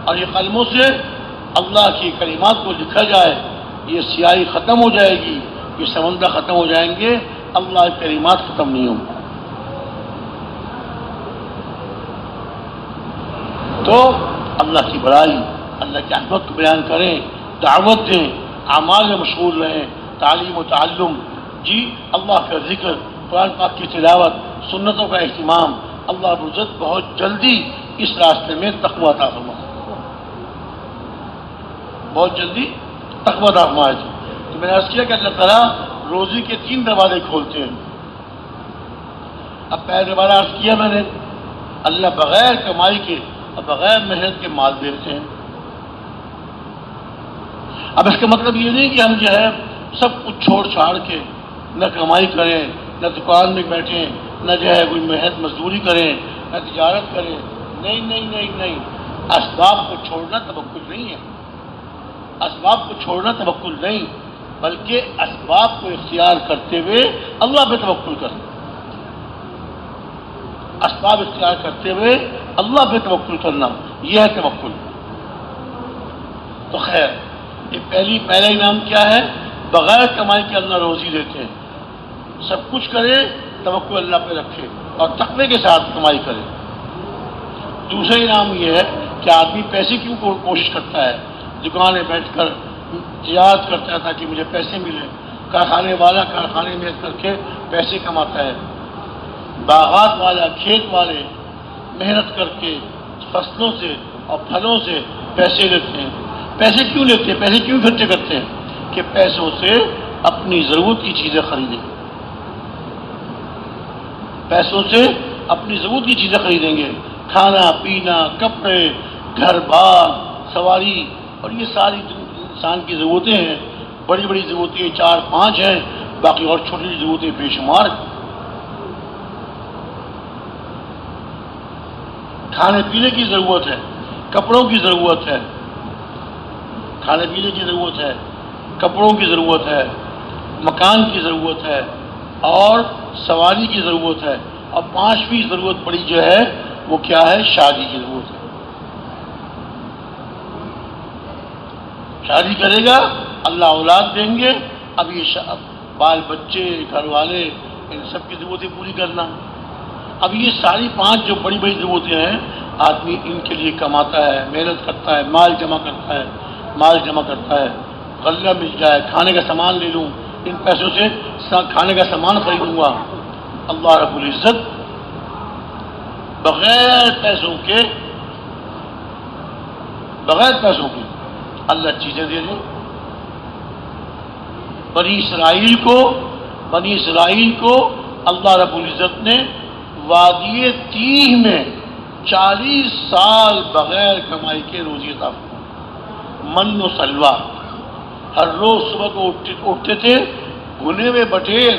اور یہ قلموں سے اللہ کی کلمات کو لکھا جائے، یہ سیاہی ختم ہو جائے گی، یہ سمندر ختم ہو جائیں گے، اللہ کی کلمات ختم نہیں ہوں گی۔ تو اللہ کی بڑائی، اللہ کی عظمت کو بیان کریں، دعوت دیں، اعمال میں مشغول رہیں، تعلیم و تعلم، جی، اللہ کا ذکر، قرآن پاک کی تلاوت، سنتوں کا اہتمام۔ اللہ رب العزت بہت جلدی اس راستے میں تقویٰ عطا فرمائے، بہت جلدی تقویٰ عطا فرمائے۔ تو میں نے عرض کیا کہ اللہ تعالیٰ روزی کے 3 دروازے کھولتے ہیں۔ اب پہلا دروازہ عرض کیا میں نے، اللہ بغیر کمائی کے اور بغیر محنت کے مال دیتے ہیں۔ اب اس کا مطلب یہ نہیں کہ ہم جو ہے سب کچھ چھوڑ چھاڑ کے نہ کمائی کریں، نہ دکان میں بیٹھیں، نہ جو ہے کوئی محنت مزدوری کریں، نہ تجارت کریں۔ نہیں، اسباب کو چھوڑنا توکل نہیں ہے، اسباب کو چھوڑنا توکل نہیں، بلکہ اسباب کو اختیار کرتے ہوئے اللہ پہ توکل کرنا، اسباب اختیار کرتے ہوئے اللہ پہ توکل کرنا، یہ ہے توکل۔ تو خیر، یہ پہلا انعام کیا ہے؟ بغیر کمائی کے اللہ روزی دیتے ہیں، سب کچھ کرے، توکل اللہ پہ رکھے اور تقوی کے ساتھ کمائی کرے۔ دوسرا انعام یہ ہے کہ آدمی پیسے کیوں کوشش کرتا ہے، دکان میں بیٹھ کر تجارت کرتا ہے تاکہ مجھے پیسے ملیں، کارخانے والا کارخانے میں کر کے پیسے کماتا ہے، باغات والا، کھیت والے محنت کر کے فصلوں سے اور پھلوں سے پیسے لیتے ہیں۔ پیسے کیوں لیتے ہیں، پیسے کیوں اکٹھے کرتے ہیں؟ کہ پیسوں سے اپنی ضرورت کی چیزیں خریدیں، پیسوں سے اپنی ضرورت کی چیزیں خریدیں گے، کھانا پینا، کپڑے، گھر بار، سواری، اور یہ ساری انسان کی ضرورتیں ہیں۔ بڑی بڑی ضرورتیں 4-5 ہیں، باقی اور چھوٹی ضرورتیں بے شمار ہیں۔ کھانے پینے کی ضرورت ہے، کپڑوں کی ضرورت ہے، کھانے پینے کی ضرورت ہے، کپڑوں کی ضرورت ہے، مکان کی ضرورت ہے اور سواری کی ضرورت ہے، اور پانچویں ضرورت بڑی جو ہے وہ کیا ہے؟ شادی کی ضرورت ہے۔ شادی کرے گا اللہ اولاد دیں گے، اب یہ بال بچے، گھر والے، ان سب کی ضرورتیں پوری کرنا۔ اب یہ ساری پانچ جو بڑی بڑی ضرورتیں ہیں، آدمی ان کے لیے کماتا ہے، محنت کرتا ہے، مال جمع کرتا ہے، غلہ مل جائے، کھانے کا سامان لے لوں، ان پیسوں سے کھانے کا سامان خریدوں گا۔ اللہ رب العزت بغیر پیسوں کے اللہ چیزیں دے دیں۔ بنی اسرائیل کو اللہ رب العزت نے وادی تیہ میں 40 سال بغیر کمائی کے روزی عطا فرمائی، من و سلوہ۔ ہر روز صبح کو اٹھتے تھے، بھنے ہوئے بٹیر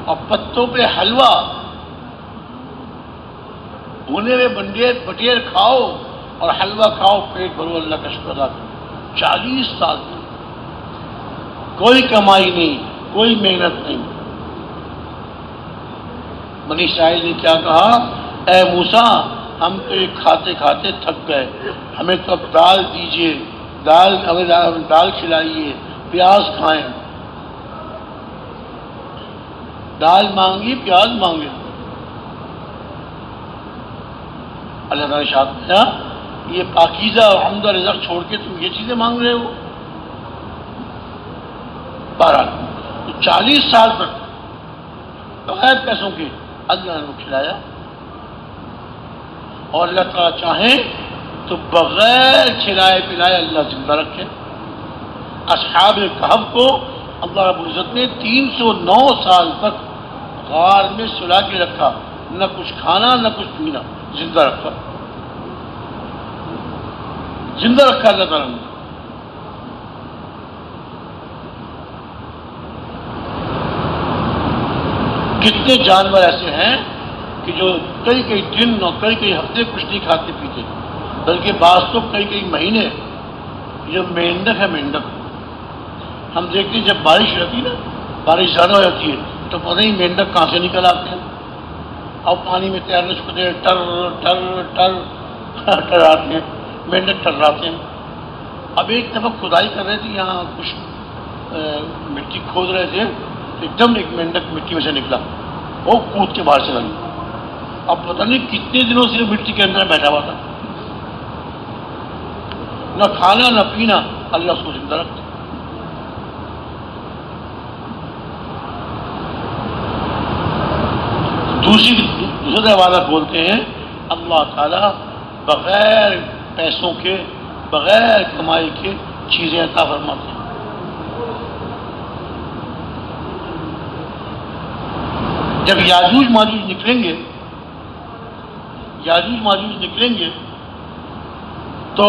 اور پتوں پہ حلوہ، بھنے ہوئے بٹیر کھاؤ اور حلوہ کھاؤ، پیٹ بھرو، اللہ کا شکر ادا کرو۔ 40 سال کوئی کمائی نہیں، کوئی محنت نہیں۔ بنی اسرائیل نے کیا کہا؟ اے موسیٰ، ہم تو یہ کھاتے کھاتے تھک گئے، ہمیں تو اب دال دیجیے، دال کھلائیے، پیاز کھائیں۔ دال مانگی، پیاز مانگے۔ اللہ تعالیٰ نے ارشاد کیا، یہ پاکیزہ اور عمدہ رزق چھوڑ کے تم یہ چیزیں مانگ رہے ہو؟ بہرحال 40 سال تک بغیر پیسوں کے اللہ نے کھلایا، اور اللہ تعالیٰ چاہیں تو بغیر کھلائے پلائے اللہ زندہ رکھے۔ اصحاب کہف کو اللہ رب العزت نے 309 سال تک غار میں سلا کے رکھا، نہ کچھ کھانا نہ کچھ پینا، زندہ رکھا اللہ تعالیٰ نے۔ کتنے جانور ایسے ہیں کہ جو کئی دن اور کئی ہفتے کچھ نہیں کھاتے پیتے، بلکہ بعض تو کئی مہینے۔ جو مینڈک ہے، مینڈک ہم دیکھتے ہیں جب بارش رہتی ہے نا، بارش زیادہ ہو جاتی ہے تو پتہ نہیں مینڈک کہاں سے نکل آتے ہیں، اور پانی میں تیرنے چھوڑتے ہیں، ٹر آتے ہیں، مینڈک ٹراتے ہیں۔ اب ایک دفعہ کھدائی کر رہے تھے، یہاں کچھ مٹی کھود رہے تھے، ایک دم ایک مینڈک مٹی میں سے نکلا، وہ کود کے باہر چلا گیا۔ اب پتہ نہیں کتنے دنوں سے مٹی کے اندر بیٹھا ہوا تھا، نہ کھانا نہ پینا، اللہ اس کو زندہ رکھتا۔ دوسرا والا بولتے ہیں اللہ تعالیٰ بغیر پیسوں کے، بغیر کمائی کے چیزیں عطا فرماتے ہیں۔ جب یاجوج ماجوج نکلیں گے تو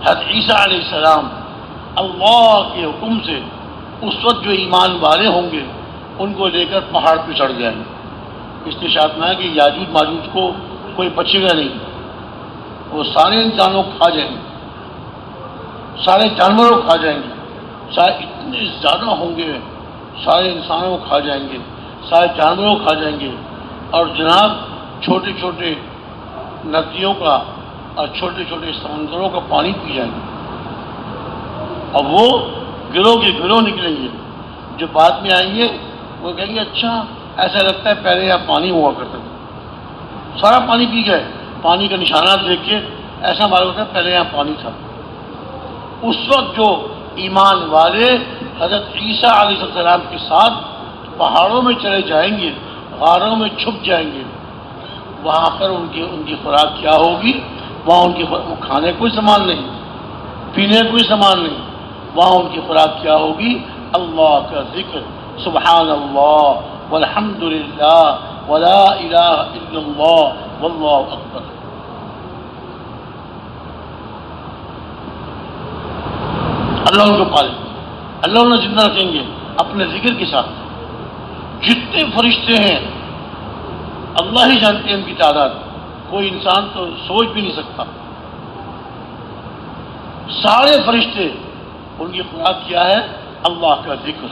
حضرت عیسیٰ علیہ السلام اللہ کے حکم سے اس وقت جو ایمان والے ہوں گے ان کو لے کر پہاڑ پہ چڑھ جائیں گے۔ اس لیے اشارت میں ہے کہ یاجوج ماجوج کو کوئی بچے گا نہیں، وہ سارے انسانوں کو کھا جائیں گے، سارے جانوروں کو کھا جائیں گے، سارے اتنے زیادہ ہوں گے، سارے انسانوں کو کھا جائیں گے، سارے جانوروں کو کھا جائیں گے، اور جناب چھوٹے چھوٹے ندیوں کا اور چھوٹے چھوٹے سمندروں کا پانی پی جائیں گے، اور وہ گروہ کے گروہ نکلیں گے۔ جو بعد میں آئیں گے وہ کہیں گے اچھا ایسا لگتا ہے پہلے یہاں پانی ہوا کرتا تھا، سارا پانی پی گئے، پانی کا نشانات دیکھ کے ایسا معلوم ہوتا ہے پہلے یہاں پانی تھا۔ اس وقت جو ایمان والے حضرت عیسیٰ علیہ السلام کے ساتھ پہاڑوں میں چلے جائیں گے، غاروں میں چھپ جائیں گے، وہاں پر ان کی خوراک کیا ہوگی؟ وہاں ان کی کھانے کوئی سامان نہیں، پینے کوئی سامان نہیں، وہاں ان کی خوراک کیا ہوگی؟ اللہ کا ذکر، سبحان اللہ والحمد للہ ولا الہ الا اللہ واللہ اکبر۔ اللہ ان کو پالے، اللہ انہیں زندہ رکھیں گے اپنے ذکر کے ساتھ۔ جتنے فرشتے ہیں اللہ ہی جانتے ہیں ان کی تعداد، کوئی انسان تو سوچ بھی نہیں سکتا۔ سارے فرشتے ان کی خوراک کیا ہے؟ اللہ کا ذکر،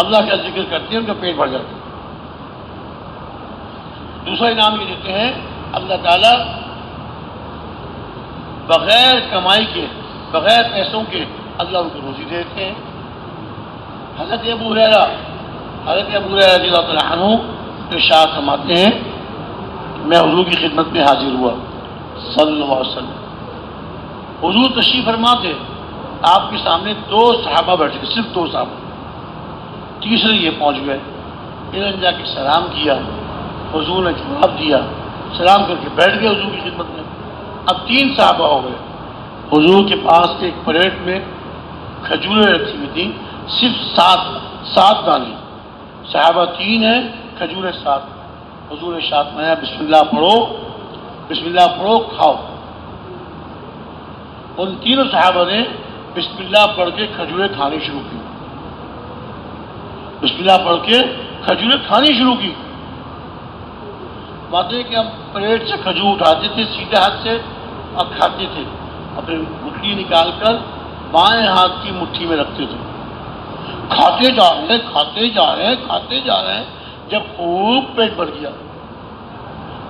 اللہ کا ذکر کرتے ہیں، ان کا پیٹ بھر جاتا ہے۔ دوسرا انعام یہ دیتے ہیں اللہ تعالیٰ بغیر کمائی کے، بغیر پیسوں کے اللہ ان کو روزی دیتے ہیں۔ حضرت ابو ہریرہ رضی اللہ تعالیٰ عنہ ارشاد فرماتے ہیں میں حضور کی خدمت میں حاضر ہوا صلی اللہ علیہ وسلم، حضور تشریف فرما تھے، آپ کے سامنے دو صحابہ بیٹھے تھے، صرف دو صحابہ، تیسرے یہ پہنچ گئے، انہوں نے جا کے سلام کیا، حضور نے جواب دیا، سلام کر کے بیٹھ گئے حضور کی خدمت میں۔ اب تین صحابہ ہو گئے، حضور کے پاس ایک پلیٹ میں کھجوریں رکھی ہوئی تھیں، صرف سات دانے، صحابہ تین ہیں، کھجوریں سات، حضور نے ارشاد فرمایا بسم اللہ پڑھو، بسم اللہ پڑھو، کھاؤ۔ ان تینوں صحابہ نے بسم اللہ پڑھ کے کھجوریں کھانی شروع کی، بسم اللہ پڑھ کے کھجوریں کھانی شروع کی۔ بات ہے کہ ہم پلیٹ سے کھجور اٹھاتے تھے سیدھے ہاتھ سے اور کھاتے تھے، اپنی گٹلی نکال کر بائیں ہاتھ کی مٹھی میں رکھتے تھے، کھاتے جا رہے ہیں، کھاتے جا رہے ہیں، کھاتے جا رہے ہیں، جب خوب پیٹ بھر گیا،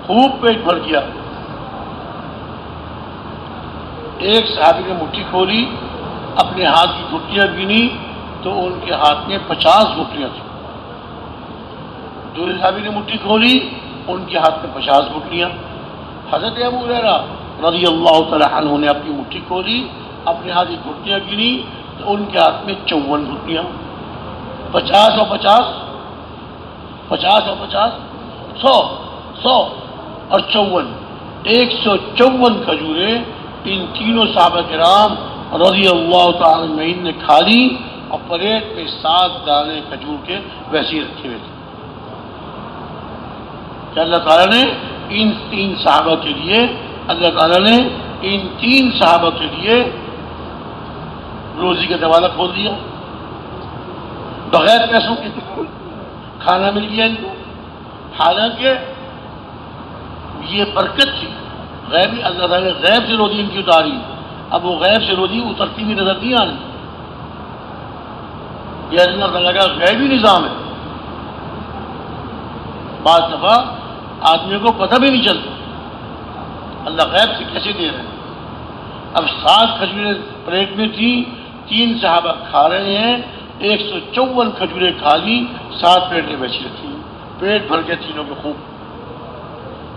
خوب پیٹ بھر گیا، ایک صحابی نے مٹھی کھولی، اپنے ہاتھ کی گٹلیاں گنی تو ان کے ہاتھ میں 50 گٹلیاں تھیں۔ دوسرے صحابی نے مٹھی کھولی، ان کے ہاتھ میں 50 گٹلیاں۔ حضرت ابو ہریرہ رضی اللہ تعالی عنہ نے اپنی مٹھی کھولی، اپنے ہاتھ کی گٹلیاں گنی تو ان کے ہاتھ میں 54 گٹلیاں، 50 اور 50، 50 اور 50، 100 اور 54، 154 کھجوریں ان تینوں صحابہ کرام رضی اللہ تعالی عنہم نے کھا لی، اور پلیٹ میں 7 دانے کھجور کے ویسے ہی رکھے ہوئے تھے۔ کہ اللہ تعالیٰ نے ان تین صحابہ کے لیے، اللہ تعالیٰ نے ان تین صحابہ کے لیے روزی کا دروازہ کھول دیا، بغیر پیسوں کے کھانا مل گیا ان کو۔ حالانکہ یہ برکت تھی، غیبی، اللہ تعالیٰ نے غیب سے روزی ان کی اتاری، اب وہ غیب سے روزی اترتی ہوئی نظر نہیں آنی، یہ اللہ تعالیٰ کا غیبی نظام ہے۔ بعض دفعہ آدمی کو پتہ بھی نہیں چلتا اللہ غیب سے کیسے دے رہے ہیں۔ اب 7 کھجوریں پلیٹ میں تھیں، 3 صحابہ کھا رہے ہیں، 154 کھجوریں کھا لی، 7 پلیٹیں بیچی رکھی، پیٹ بھر کے تینوں کے خوب۔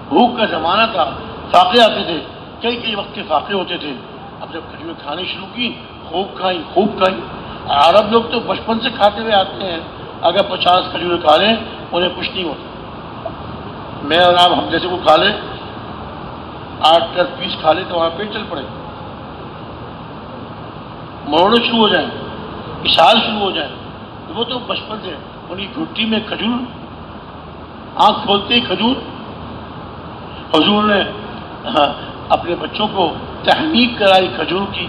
بھوک کا زمانہ تھا، فاقے آتے تھے، کئی وقت کے فاقے ہوتے تھے۔ اب جب کھجوریں کھانی شروع کی، خوب کھائیں، خوب کھائیں۔ عرب لوگ تو بچپن سے کھاتے ہوئے آتے ہیں، اگر 50 کھجوریں کھا لیں انہیں کچھ نہیں ہوتا۔ میں اور آپ ہم جیسے کو کھا لیں، 8-10 پیس کھا لیں تو وہاں پیٹ چل پڑے، مروڑے شروع ہو جائیں، اشار شروع ہو جائیں۔ وہ تو بچپن سے ان کی گھٹی میں کھجور، آنکھ کھولتے ہی کھجور۔ حضور نے اپنے بچوں کو تحنیک کرائی کھجور کی،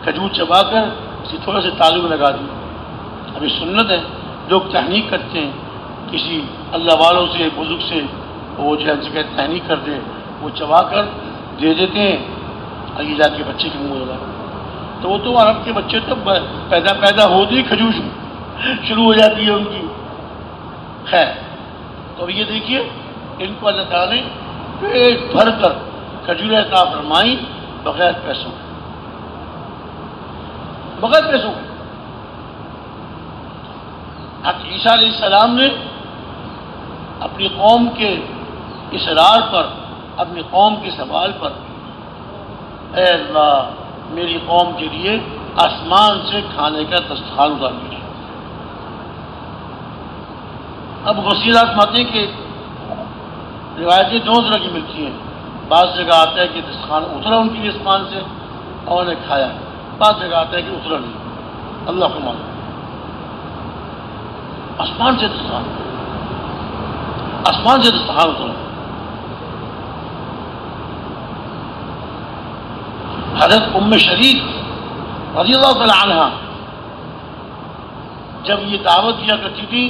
کھجور چبا کر اسے تھوڑا سا تالو میں لگا دی۔ ابھی سنت ہے، لوگ تحنیک کرتے ہیں کسی اللہ والوں سے، بزرگ سے، وہ جو ہے ان سے کہتے تحنیک کر دیں، وہ چبا کر دے دیتے ہیں اور یہ جا کے بچے کے منہ لگا۔ تو وہ تو عرب کے بچے تو پیدا ہوتے ہی کھجور شروع ہو جاتی ہے ان کی۔ خیر، تو یہ دیکھیے ان کو اللہ تعالیٰ نے پیٹ بھر کر کھجوریں عطا فرمائیں، بغیر پیسوں کے، بغیر پیسوں کے۔ حضرت عیسیٰ علیہ السلام نے اپنی قوم کے اصرار پر، اپنی قوم کے سوال پر، اے اللہ میری قوم کے لیے آسمان سے کھانے کا دسترخوان اتار دیجیے۔ اب وسیلات ماتے ہیں کہ روایتیں 2 طرح کی ملتی ہیں، بعض جگہ آتا ہے کہ دسترخوان اترا ان کے لیے آسمان سے اور انہیں کھایا، بعض جگہ آتا ہے کہ اترا نہیں، اللہ کو معلوم، آسمان سے دسترخوان، آسمان سے دسترخوان اترا۔ حضرت ام شریک رضی اللہ تعالی عنہا جب یہ دعوت دیا کرتی تھی،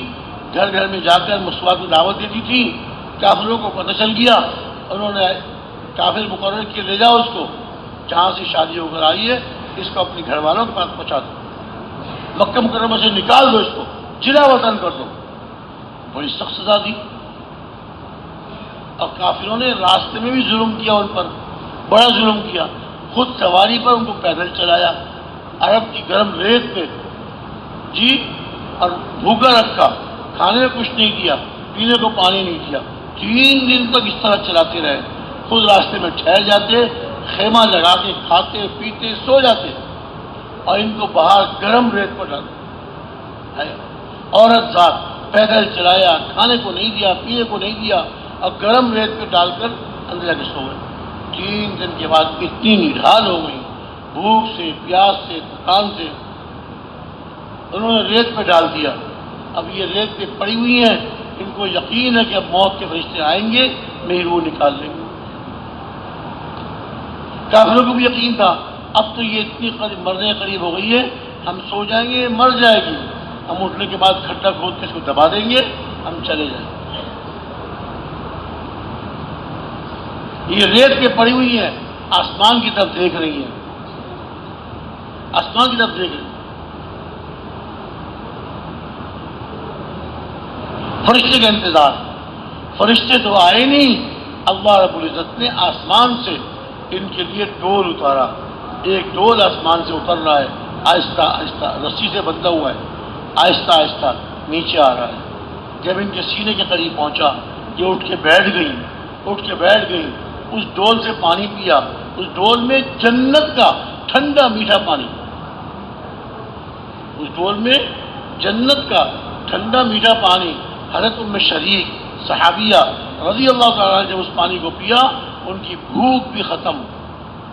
گھر گھر میں جا کر مسواک کی دعوت دیتی تھی، کافروں کو پتہ چل گیا، انہوں نے کافر مقرر کیا لے جاؤ اس کو، جہاں سے شادی ہو کر آئی ہے اس کو اپنے گھر والوں کے پاس پہنچا دو، مکہ مکرمہ سے نکال دو، اس کو جلا وطن کر دو۔ بڑی سخت سزا دی۔ اور کافروں نے راستے میں بھی ظلم کیا، ان پر بڑا ظلم کیا، خود سواری پر ان کو پیدل چلایا عرب کی گرم ریت پہ، جی، اور بھوکا رکھا، کھانے میں کچھ نہیں دیا، پینے کو پانی نہیں دیا، 3 دن تک اس طرح چلاتے رہے، خود راستے میں ٹھہر جاتے، خیمہ لگا کے کھاتے پیتے سو جاتے، اور ان کو باہر گرم ریت پر ڈالتے۔ عورت ذات پیدل چلایا، کھانے کو نہیں دیا، پینے کو نہیں دیا، اور گرم ریت پہ ڈال کر اندر جا کے سو گئے۔ 3 دن کے بعد اتنی نڈھال ہو گئی، بھوک سے، پیاس سے، تھکان سے، انہوں نے ریت پہ ڈال دیا۔ اب یہ ریت پہ پڑی ہوئی ہیں، ان کو یقین ہے کہ اب موت کے فرشتے آئیں گے، میری روح نکال لیں گے۔ کافروں کو بھی یقین تھا اب تو یہ اتنی مرنے قریب ہو گئی ہے، ہم سو جائیں گے، مر جائے گی، ہم اٹھنے کے بعد کھڈا کھود کے اس کو دبا دیں گے، ہم چلے جائیں گے۔ یہ ریت پہ پڑی ہوئی ہے، آسمان کی طرف دیکھ رہی ہیں، آسمان کی طرف دیکھ رہی ہیں۔ فرشتے کا انتظار، فرشتے تو آئے نہیں، اللہ رب العزت نے آسمان سے ان کے لیے ڈول اتارا، ایک ڈول آسمان سے اتر رہا ہے، آہستہ آہستہ رسی سے بندھا ہوا ہے، آہستہ آہستہ نیچے آ رہا ہے۔ جب ان کے سینے کے قریب پہنچا، یہ اٹھ کے بیٹھ گئی، اس ڈول سے پانی پیا، اس ڈول میں جنت کا ٹھنڈا میٹھا پانی، اس ڈول میں جنت کا ٹھنڈا میٹھا پانی۔ حضرت ام شریک صحابیہ رضی اللہ تعالیٰ نے جب اس پانی کو پیا، ان کی بھوک بھی ختم،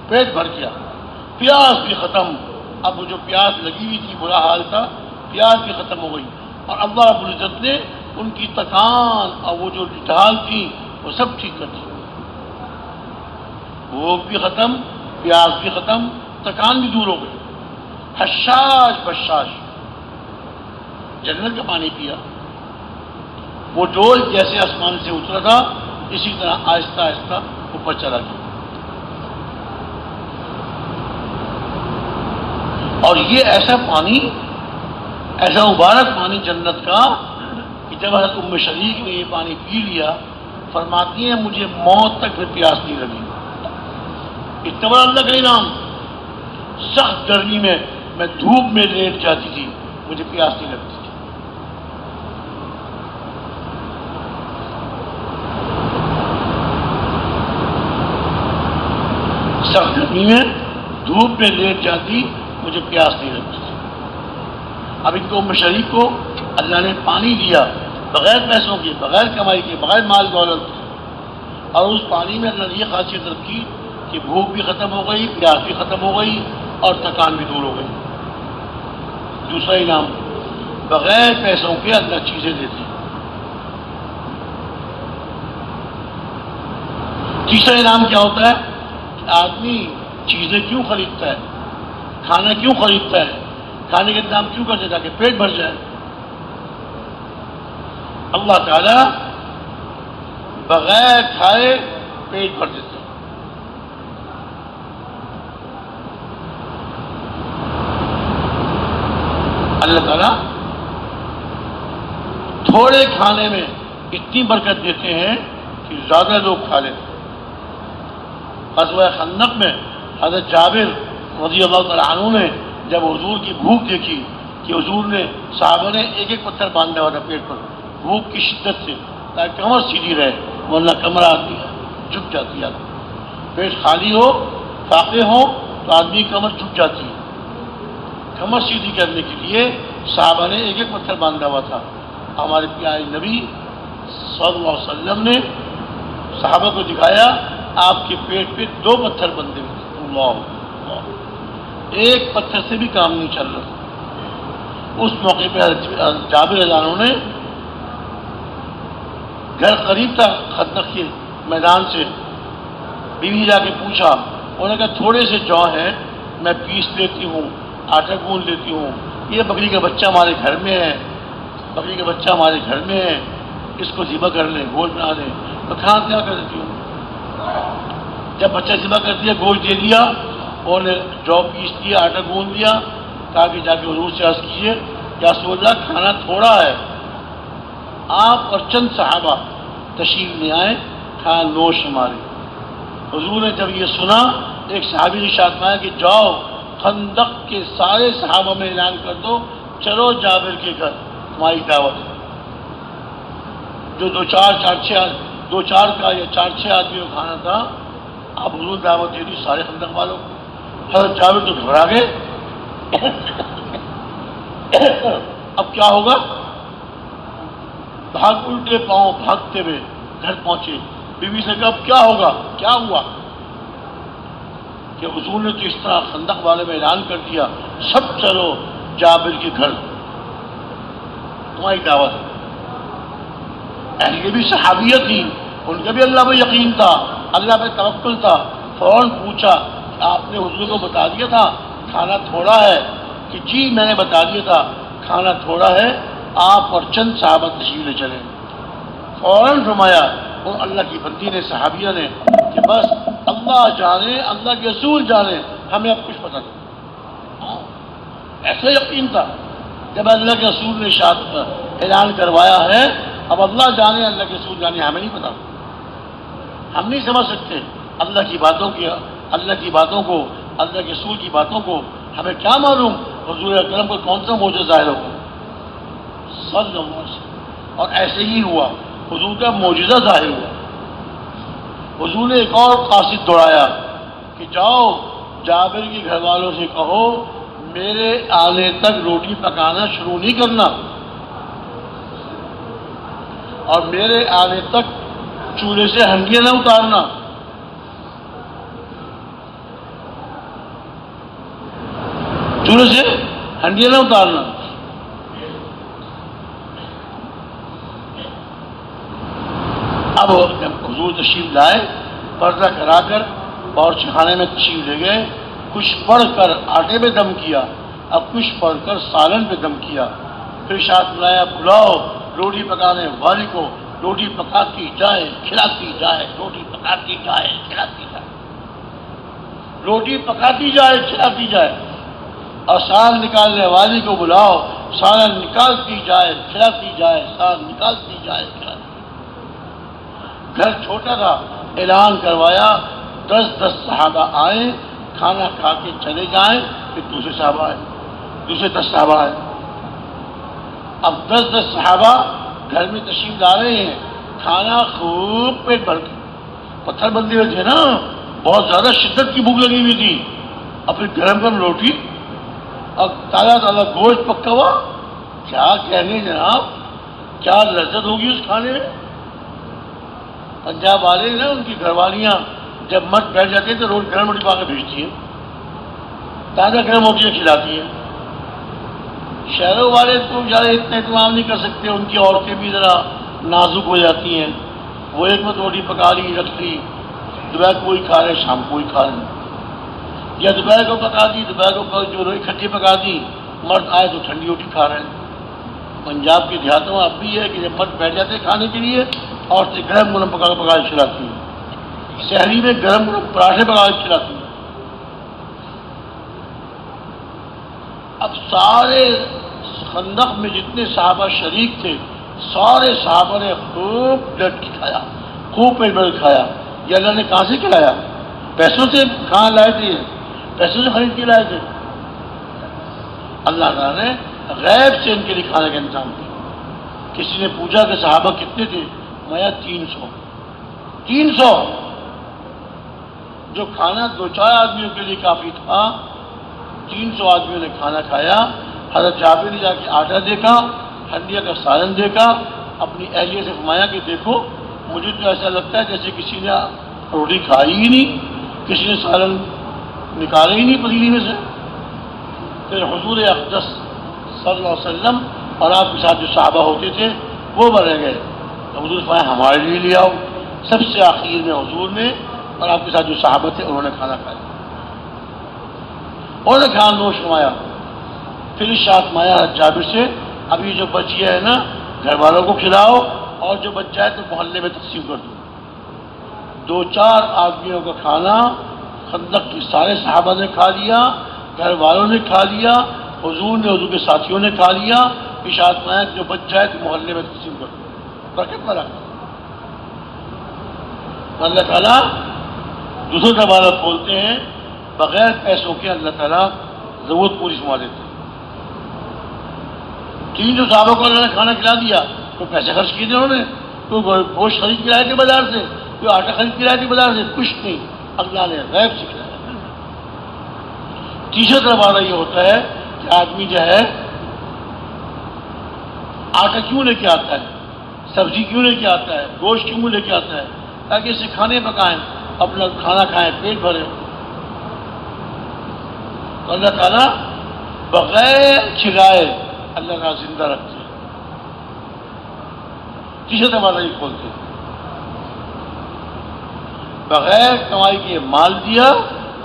پیٹ بھر گیا، پیاس بھی ختم۔ اب وہ جو پیاس لگی ہوئی تھی، برا حال تھا، پیاس بھی ختم ہو گئی، اور اللہ رب العزت نے ان کی تکان اور وہ جو ڈھال تھی وہ سب ٹھیک کر دی۔ بھوک بھی ختم، پیاس بھی ختم، تکان بھی دور ہو گئی، حشاش بشاش جنت کا پانی پیا۔ وہ ڈول جیسے آسمان سے اترا تھا، اسی طرح آہستہ آہستہ اوپر چلا گیا۔ اور یہ ایسا پانی، ایسا مبارک پانی جنت کا کہ جب حضرت ام شریک نے یہ پانی پی لیا، فرماتی ہیں مجھے موت تک پھر پیاس نہیں لگی۔ اتنا بڑا اللہ کا انعام، سخت گرمی میں میں دھوپ میں لیٹ جاتی تھی، مجھے پیاس نہیں لگتی تھی۔ سخت گرمی میں دھوپ میں لیٹ جاتی، مجھے پیاس نہیں لگتی تھی۔ اب ان کو ام شریک کو اللہ نے پانی دیا، بغیر پیسوں کے، بغیر کمائی کے، بغیر مال دولت کے، اور اس پانی میں اللہ نے یہ خاصیت رکھی کہ بھوک بھی ختم ہو گئی، پیاس بھی ختم ہو گئی، اور تکان بھی دور ہو گئی۔ دوسرا انعام، بغیر پیسوں کے اللہ چیزیں دیتے۔ تیسرا انعام کیا ہوتا ہے؟ آدمی چیزیں کیوں خریدتا ہے، کھانا کیوں خریدتا ہے، کھانے کے انتظام کیوں کرتے تاکہ پیٹ بھر جائے؟ اللہ تعالیٰ بغیر کھائے پیٹ بھر دیتے ہیں۔ اللہ تعالیٰ تھوڑے کھانے میں اتنی برکت دیتے ہیں کہ زیادہ لوگ کھا لیتے ہیں۔ غزوہ خندق میں حضرت جابر رضی اللہ تعالیٰ عنہ نے جب حضور کی بھوک دیکھی کہ حضور نے صحابہ نے ایک ایک پتھر باندھا ہوا تھا پیٹ پر، بھوک کی شدت سے، تاکہ کمر سیدھی رہے، ورنہ کمر آتی ہے جھک جاتی ہے، پیٹ خالی ہو، فاقے ہو تو آدمی کمر جھک جاتی ہے۔ کمر سیدھی کرنے کے لیے صحابہ نے ایک ایک پتھر باندھا ہوا تھا۔ ہمارے پیارے نبی صلی اللہ علیہ وسلم نے صحابہ کو دکھایا، آپ کے پیٹ پہ 2 پتھر بندھے ہوئے تھے۔ اللہ، ایک پتھر سے بھی کام نہیں چل رہا۔ اس موقع پہ جابر رضی اللہ عنہ نے، گھر قریب تھا خندق کے میدان سے، بیوی جا کے پوچھا، انہوں نے کہا تھوڑے سے جو ہیں میں پیس لیتی ہوں، آٹا گوندھ لیتی ہوں، یہ بکری کا بچہ ہمارے گھر میں ہے، بکری کا بچہ ہمارے گھر میں ہے، اس کو ذبح کر لیں، گوشت بنا دیں، تو کھانا تیار کر دیتی ہوں۔ جب بچہ ذبح کر دیا، گوشت دے دیا، اور نے جو پیس دیا، آٹا گوندھ دیا، تاکہ جا کے حضور سے عرض کیجیے یا رسول اللہ کھانا تھوڑا ہے۔ آپ اور چند صحابہ تشریف لے آئے، کھانا نوش ہمارے۔ حضور نے جب یہ سنا، ایک صحابی نے ارشاد فرمایا کہ جاؤ خندق کے سارے صحابہ میں اعلان کر دو، چلو جابر کے گھر، تمہاری دعوت ہے۔ جو دو چار کا یا چار چھ آدمی کو کھانا تھا، اب حضور دعوت دے دی سارے خندق والوں کو۔ حضرت جابر تو گھبرا گئے، اب کیا ہوگا؟ الٹے پاؤں بھاگتے ہوئے گھر پہنچے، بیوی سے کہا اب کیا ہوگا؟ کیا ہوا؟ کہ حضور نے تو اس طرح خندق والے میں اعلان کر دیا، سب چلو جابر کے گھر، تمہاری دعوت۔ یہ بھی صحابیہ تھی، ان کا بھی اللہ پہ یقین تھا، اللہ پہ توکل تھا۔ فوراً پوچھا کہ آپ نے حضور کو بتا دیا تھا کھانا تھوڑا ہے؟ کہ جی میں نے بتا دیا تھا کھانا تھوڑا ہے، آپ اور چند صحابہ تشریف لے چلیں۔ فوراً فرمایا اور اللہ کی بندی نے، صحابیہ نے، کہ بس اللہ جانے، اللہ کے رسول جانے، ہمیں اب کچھ پتہ نہیں۔ ایسا یقین تھا جب اللہ کے رسول نے اعلان کروایا ہے، اب اللہ جانے، اللہ کے رسول جانے، ہمیں نہیں پتا، ہم نہیں سمجھ سکتے اللہ کی باتوں کو، اللہ کے رسول کی باتوں کو، ہمیں کیا معلوم حضور اکرم کو کون سا معجزہ ظاہر ہوگا صلی اللہ علیہ وسلم۔ اور ایسے ہی ہوا، حضور کا معجزہ ظاہر ہوا۔ حضور نے ایک اور قاصد دوڑایا کہ جاؤ جابر کے گھر والوں سے کہو میرے آنے تک روٹی پکانا شروع نہیں کرنا، اور میرے آنے تک چولہے سے ہنڈیاں نہ اتارنا۔ چولہے سے ہنڈیاں نہ اتارنا۔ اب جب حضور تشریف لائے، پردہ کرا کر باورچی خانے میں تشریف لے گئے، کچھ پڑھ کر آٹے پہ دم کیا، اب کچھ پڑھ کر سالن پہ دم کیا، پھر شاد بلایا بلاؤ روٹی پکانے والی کو، روٹی پکاتی جائے کھلاتی جائے، روٹی پکاتی جائے کھلاتی جائے، روٹی پکاتی جائے کھلاتی جائے، اور سالن نکالنے والی کو بلاؤ، سالن نکالتی جائے کھلاتی جائے، سالن نکالتی جائے کھلاتی جائے۔ گھر چھوٹا تھا، اعلان کروایا، 10 صحابہ آئے، کھانا کھا کے چلے جائیں، پھر دوسرے صحابہ آئے، دوسرے 10 صحابہ آئے۔ اب 10 صحابہ گھر میں تشریف لا رہے ہیں، کھانا خوب پیٹ بھر کے، پتھر بندی ہوئے تھے نا، بہت زیادہ شدت کی بھوک لگی ہوئی تھی، اور پھر گرم روٹی اور تازہ گوشت پکا ہوا، کیا کہنے جناب، کیا لذت ہوگی اس کھانے میں۔ پنجاب والے نا، ان کی گھر والیاں جب مرد بیٹھ جاتے ہیں تو روز گرم روٹی پا کے بھیجتی ہیں، تازہ گرم روٹیاں کھلاتی ہیں۔ شہروں والے تو زیادہ اتنا اہتمام نہیں کر سکتے، ان کی عورتیں بھی ذرا نازک ہو جاتی ہیں، وہ ایک میں روٹی پکا لی رکھ لی، دوپہر کو وہی کھا رہے، شام کو وہی کھا رہے، یا دوپہر کو پکا دی، دوپہر کو جو اکٹھی پکا دی، مرد آئے تو ٹھنڈی روٹی کھا رہے ہیں۔ پنجاب کے دیہاتوں میں اب بھی ہے کہ جب مرد بیٹھ جاتے ہیں کھانے کے لیے، عورتیں گرم گرم پکا کے کھلاتی ہیں، شہری میں گرم گرم پراٹھے پکا کے کھلاتی ہیں۔ اب سارے خندق میں جتنے صحابہ شریک تھے، سارے صحابہ نے خوب ڈٹ کے کھایا، خوب پیٹ بھر کھایا۔ یہ اللہ نے کہاں سے کھلایا؟ پیسوں سے کھانا لائے تھے، پیسوں سے خرید کے لائے تھے؟ اللہ تعالیٰ نے غیب سے ان کے لیے کھانے کا انتظام کیا۔ کسی نے پوچھا کہ صحابہ کتنے تھے؟ میں 300 جو کھانا 2-4 آدمیوں کے لیے کافی تھا، 300 آدمیوں نے کھانا کھایا۔ حضرت جابر نے جا کے آٹا دیکھا، ہنڈیا کا سالن دیکھا، اپنی اہلیہ سے فرمایا کہ دیکھو مجھے تو ایسا لگتا ہے جیسے کسی نے روٹی کھائی ہی نہیں، کسی نے سالن نکالا ہی نہیں پتیلی میں سے۔ پھر حضور اقدس صلی اللہ علیہ وسلم اور آپ کے ساتھ جو صحابہ ہوتے تھے وہ بڑھ گئے، حضور فرمایا ہمارے لیے لے آؤ۔ سب سے آخر میں حضور نے اور آپ کے ساتھ جو صحابہ تھے انہوں نے کھانا کھایا، انہوں نے کھانا نوش فرمایا۔ پھر ارشاد فرمایا جابر سے ابھی جو بچ گیا ہے نا گھر والوں کو کھلاؤ، اور جو بچ جائے تو محلے میں تقسیم کر دوں. 2-4 آدمیوں کا کھانا خندق کی سارے صحابہ نے کھا لیا، گھر والوں نے کھا لیا، حضور نے، حضور کے ساتھیوں نے کھا لیا. ارشاد فرمایا جو بچ جائے تو محلے میں تقسیم کر دو. برکت میں رکھا. اللہ تعالیٰ دوسرے دروازہ کھولتے ہیں، بغیر پیسوں کے اللہ تعالیٰ ضرورت پوری فرما دیتے ہیں. 300 صحابوں کو اللہ نے کھانا کھلا دیا. کوئی پیسے خرچ کیے تھے انہوں نے؟ کوئی گوشت خرید کے لائے تھے بازار سے؟ کوئی آٹا خرید کے لائے تھے بازار سے؟ کچھ نہیں. اللہ نے غیب سے کھلایا. تیسرا دروازہ یہ ہوتا ہے کہ آدمی جو ہے آٹا کیوں لے کے آتا ہے، سبزی کیوں لے کے آتا ہے، گوشت کیوں لے کے آتا ہے؟ تاکہ اسے کھانے پکائیں، اپنا کھانا کھائیں، پیٹ بھرے. تو اللہ تعالیٰ بغیر کھلائے اللہ تعالیٰ زندہ رکھتے ہیں. تیسرا دروازہ یہ کھولتے ہیں. بغیر کمائی کے مال دیا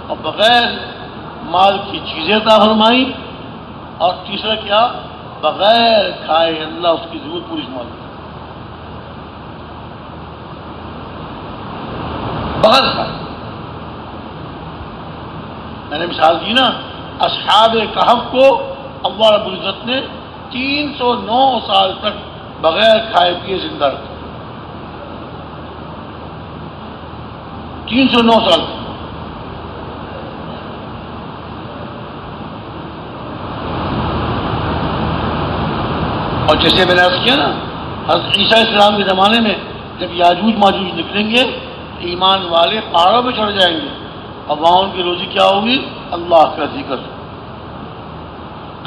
اور بغیر مال کی چیزیں عطا فرمائی. اور تیسرا کیا؟ بغیر کھائے اللہ اس کی ضرورت پوری فرما دیتا. بغیر کھائے. میں نے مثال دی نا، اصحاب کہف کو اللہ رب العزت نے 309 سال تک بغیر کھائے پیے زندہ رکھا. 309 سال تک. اور جیسے میں نے عرض کیا نا، حضرت عیسیٰ علیہ السلام کے زمانے میں جب یاجوج ماجوج نکلیں گے، ایمان والے پہاڑوں پہ چڑھ جائیں گے اور وہاں ان کی روزی کیا ہوگی؟ اللہ کا ذکر.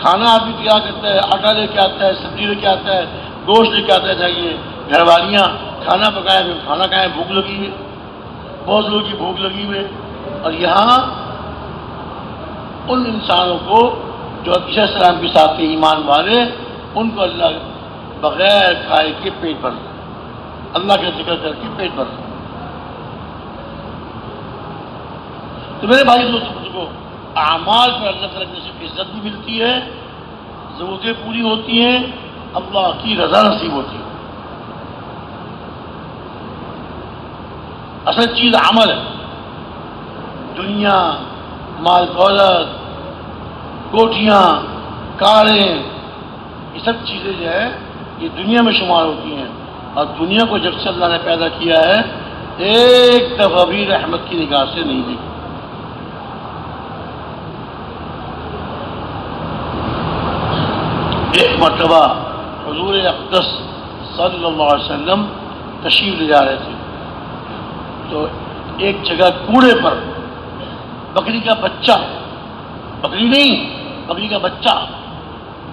کھانا آدمی تیار کرتا ہے، آٹا لے کے آتا ہے، سبزی لے کے آتا ہے، گوشت لے کے آتا ہے. چاہیے گھر والیاں کھانا پکائیں، پھر کھانا کھائیں، بھوک لگی ہوئی، بہت لوگوں کی بھوک لگی ہوئی. اور یہاں ان انسانوں کو جو عیسیٰ علیہ السلام کے ساتھ تھے ایمان والے، ان کو اللہ بغیر کھائے کے پیٹ بھر، اللہ کا ذکر کر کے پیٹ بھر. تو میرے بھائی دوستوں کو اعمال پر اللہ تعالیٰ کی صرف عزت بھی ملتی ہے، ضرورتیں پوری ہوتی ہیں، اللہ کی رضا نصیب ہوتی ہے. اصل چیز عمل ہے. دنیا، مال دولت، کوٹھیاں، کاریں، یہ سب چیزیں جو ہے یہ دنیا میں شمار ہوتی ہیں. اور دنیا کو جب سے اللہ نے پیدا کیا ہے ایک دفعہ بھی رحمت کی نگاہ سے نہیں دیکھی. ایک مرتبہ حضور اقدس صلی اللہ علیہ وسلم تشریف لے جا رہے تھے، تو ایک جگہ کوڑے پر بکری کا بچہ، بکری نہیں، بکری کا بچہ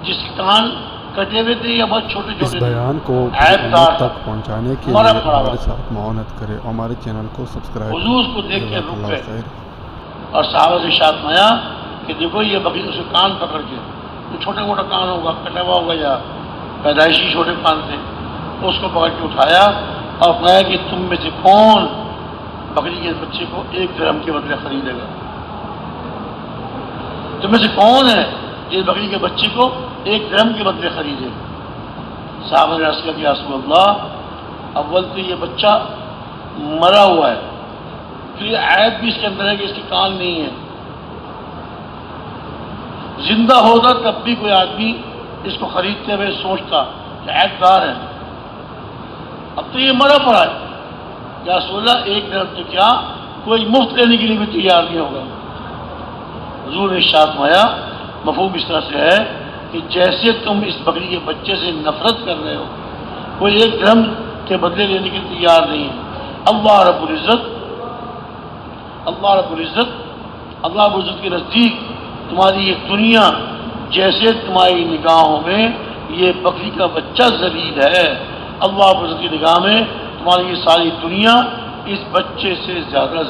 جس کے کان کٹے ہوئے تھے یا بہت چھوٹے اس چھوٹے بیان کو عیب دار تک پہنچانے کے مرا لیے پڑا ہوا ہمارے ساتھ معاونت کرے اور ہمارے چینل کو سبسکرائب حضور اس کو دیکھ کے جزاک رک اللہ گئے خیر. اور صحابہ سے ارشاد فرمایا کہ دیکھو یہ بکری اسے کان پکڑ کے، تو چھوٹا موٹا کان ہوگا، کٹا ہوا ہوگا یا پیدائشی چھوٹے کان تھے، تو اس کو پکڑ کے اٹھایا اور فرمایا کہ تم میں سے کون بکری کے بچے کو 1 درہم کے بدلے خریدے گا؟ تم میں سے کون ہے جس بکری کے بچے کو 1 درہم کے بدلے خریدے؟ صحابہ نے عرض کیا کہ یا رسول اللہ، اول تو یہ بچہ مرا ہوا ہے، پھر یہ عیب بھی اس کے اندر ہے کہ اس کے کان نہیں ہے. زندہ ہوتا تب بھی کوئی آدمی اس کو خریدتے ہوئے سوچتا کہ عیب دار ہے. اب تو یہ مرا پڑا ہے. یا رسول اللہ 1 درہم تو کیا کوئی مفت لینے کے لیے بھی تیار نہیں ہوگا. حضور نے ارشاد فرمایا مفہوم اس طرح سے ہے کہ جیسے تم اس بکری کے بچے سے نفرت کر رہے ہو، کوئی 1 درہم کے بدلے لینے کے لیے تیار نہیں ہے. اللہ رب العزت کے نزدیک تمہاری یہ دنیا جیسے تمہاری نگاہوں میں یہ بکری کا بچہ ذلیل ہے، اللہ رب العزت کی نگاہ میں تمہاری یہ ساری دنیا اس بچے سے زیادہ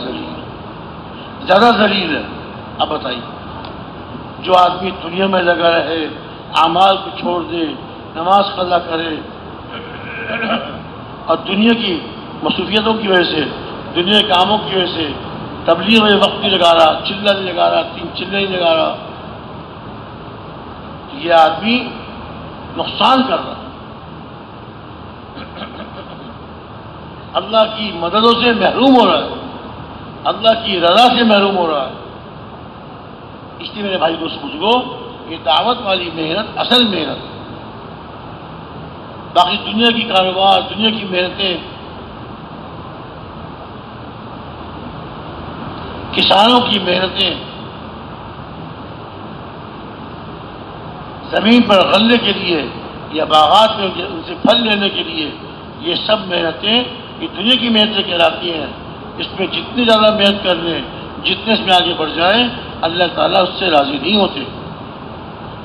ذلیل ہے. اب بتائیے، جو آدمی دنیا میں لگا رہے، اعمال کو چھوڑ دے، نماز قضا کرے اور دنیا کی مصروفیتوں کی وجہ سے، دنیا کے کاموں کی وجہ سے تبلیغ میں وقت نہیں لگا رہا، چلہ نہیں لگا رہا، 3 چلے نہیں لگا رہا، تو یہ آدمی نقصان کر رہا. اللہ کی مددوں سے محروم ہو رہا ہے، اللہ کی رضا سے محروم ہو رہا ہے۔ اس لیے میرے بھائی دوست بزرگوں، یہ دعوت والی محنت اصل محنت، باقی دنیا کی کاروبار، دنیا کی محنتیں، کسانوں کی محنتیں، زمین پر غلے کے لیے یا باغات میں ان سے پھل لینے کے لیے، یہ سب محنتیں یہ دنیا کی محنتیں کہلاتی ہیں۔ اس میں جتنی زیادہ محنت کر لیں، جتنے اس میں آگے بڑھ جائیں، اللہ تعالیٰ اس سے راضی نہیں ہوتے۔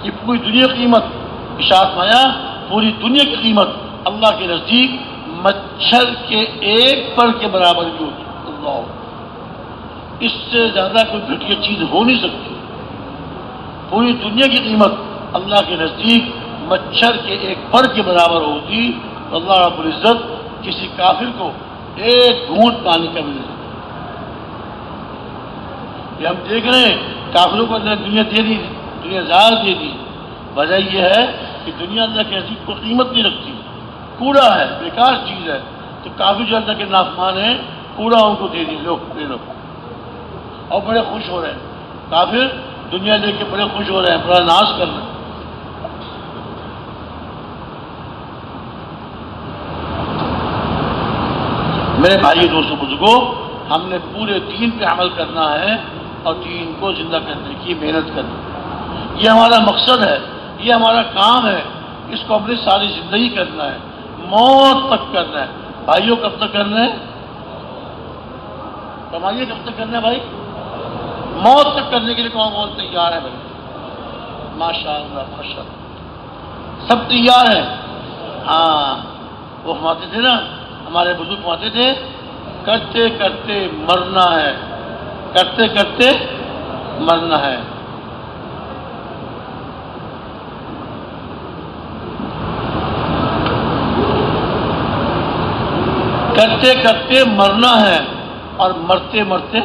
کہ پوری دنیا کی قیمت، اشارت مایا پوری دنیا کی قیمت اللہ کے نزدیک مچھر کے ایک پر کے برابر بھی ہوتی ہے۔ اللہ، اس سے زیادہ کوئی گھٹیا چیز ہو نہیں سکتی۔ پوری دنیا کی قیمت اللہ کے نزدیک مچھر کے ایک پر کے برابر ہوتی، تو اللہ رب العزت کسی کافر کو ایک گھونٹ پانی کا مل جائے۔ یہ ہم دیکھ رہے ہیں کافروں کو اللہ دنیا دے دی، دنیا زیادہ دے دی۔ وجہ یہ ہے کہ دنیا اللہ کے نزدیک کو قیمت نہیں رکھتی، کوڑا ہے، بیکار چیز ہے۔ تو کافر جو اللہ کے نافرمان ہیں، کوڑا ان کو دے دی، لو لے لو، اور بڑے خوش ہو رہے ہیں۔ کافر دنیا لے کے بڑے خوش ہو رہے ہیں، بڑا ناز کر رہے ہیں۔ میرے بھائی دوستوں بزرگوں، ہم نے پورے دین پہ عمل کرنا ہے اور دین کو زندہ کرنے کی محنت کرنی ہے۔ یہ ہمارا مقصد ہے، یہ ہمارا کام ہے، اس کو اپنی ساری زندگی کرنا ہے، موت تک کرنا ہے۔ بھائیوں کب تک کرنا ہے؟ کمائیے کب تک کرنا ہے بھائی؟ موت تک کرنے کے لیے کون کون تیار ہے بھائی؟ ماشاء اللہ ماشاء اللہ، سب تیار ہیں۔ ہاں، وہ فرماتے تھے نا، ہمارے بزرگ فرماتے تھے، کرتے کرتے مرنا ہے، کرتے کرتے مرنا ہے۔ کرتے کرتے مرنا ہے اور مرتے مرتے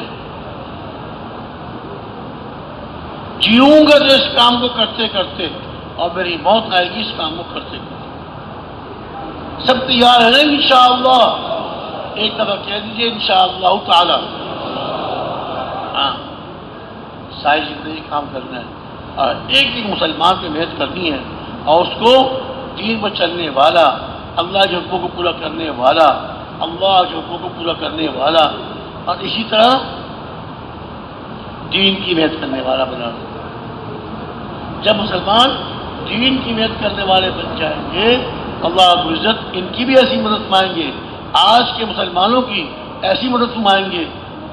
جیوں گا تو اس کام کو کرتے کرتے، اور میری موت آئے گی اس کام کو کرتے کرتے۔ سب تیار ہے نا انشاءاللہ؟ ایک دفعہ کہہ دیجیے انشاءاللہ تعالی۔ ہاں، ساری زندگی کام کرنا ہے اور ایک ایک مسلمان پہ محنت کرنی ہے، اور اس کو دین پر چلنے والا، اللہ کے حکموں کو پورا کرنے والا، اللہ کے حکموں کو پورا کرنے والا، اور اسی طرح دین کی محنت کرنے والا بنانا۔ جب مسلمان دین کی محنت کرنے والے بن جائیں گے، اللہ رب العزت ان کی بھی ایسی مدد فرمائیں گے، آج کے مسلمانوں کی ایسی مدد فرمائیں گے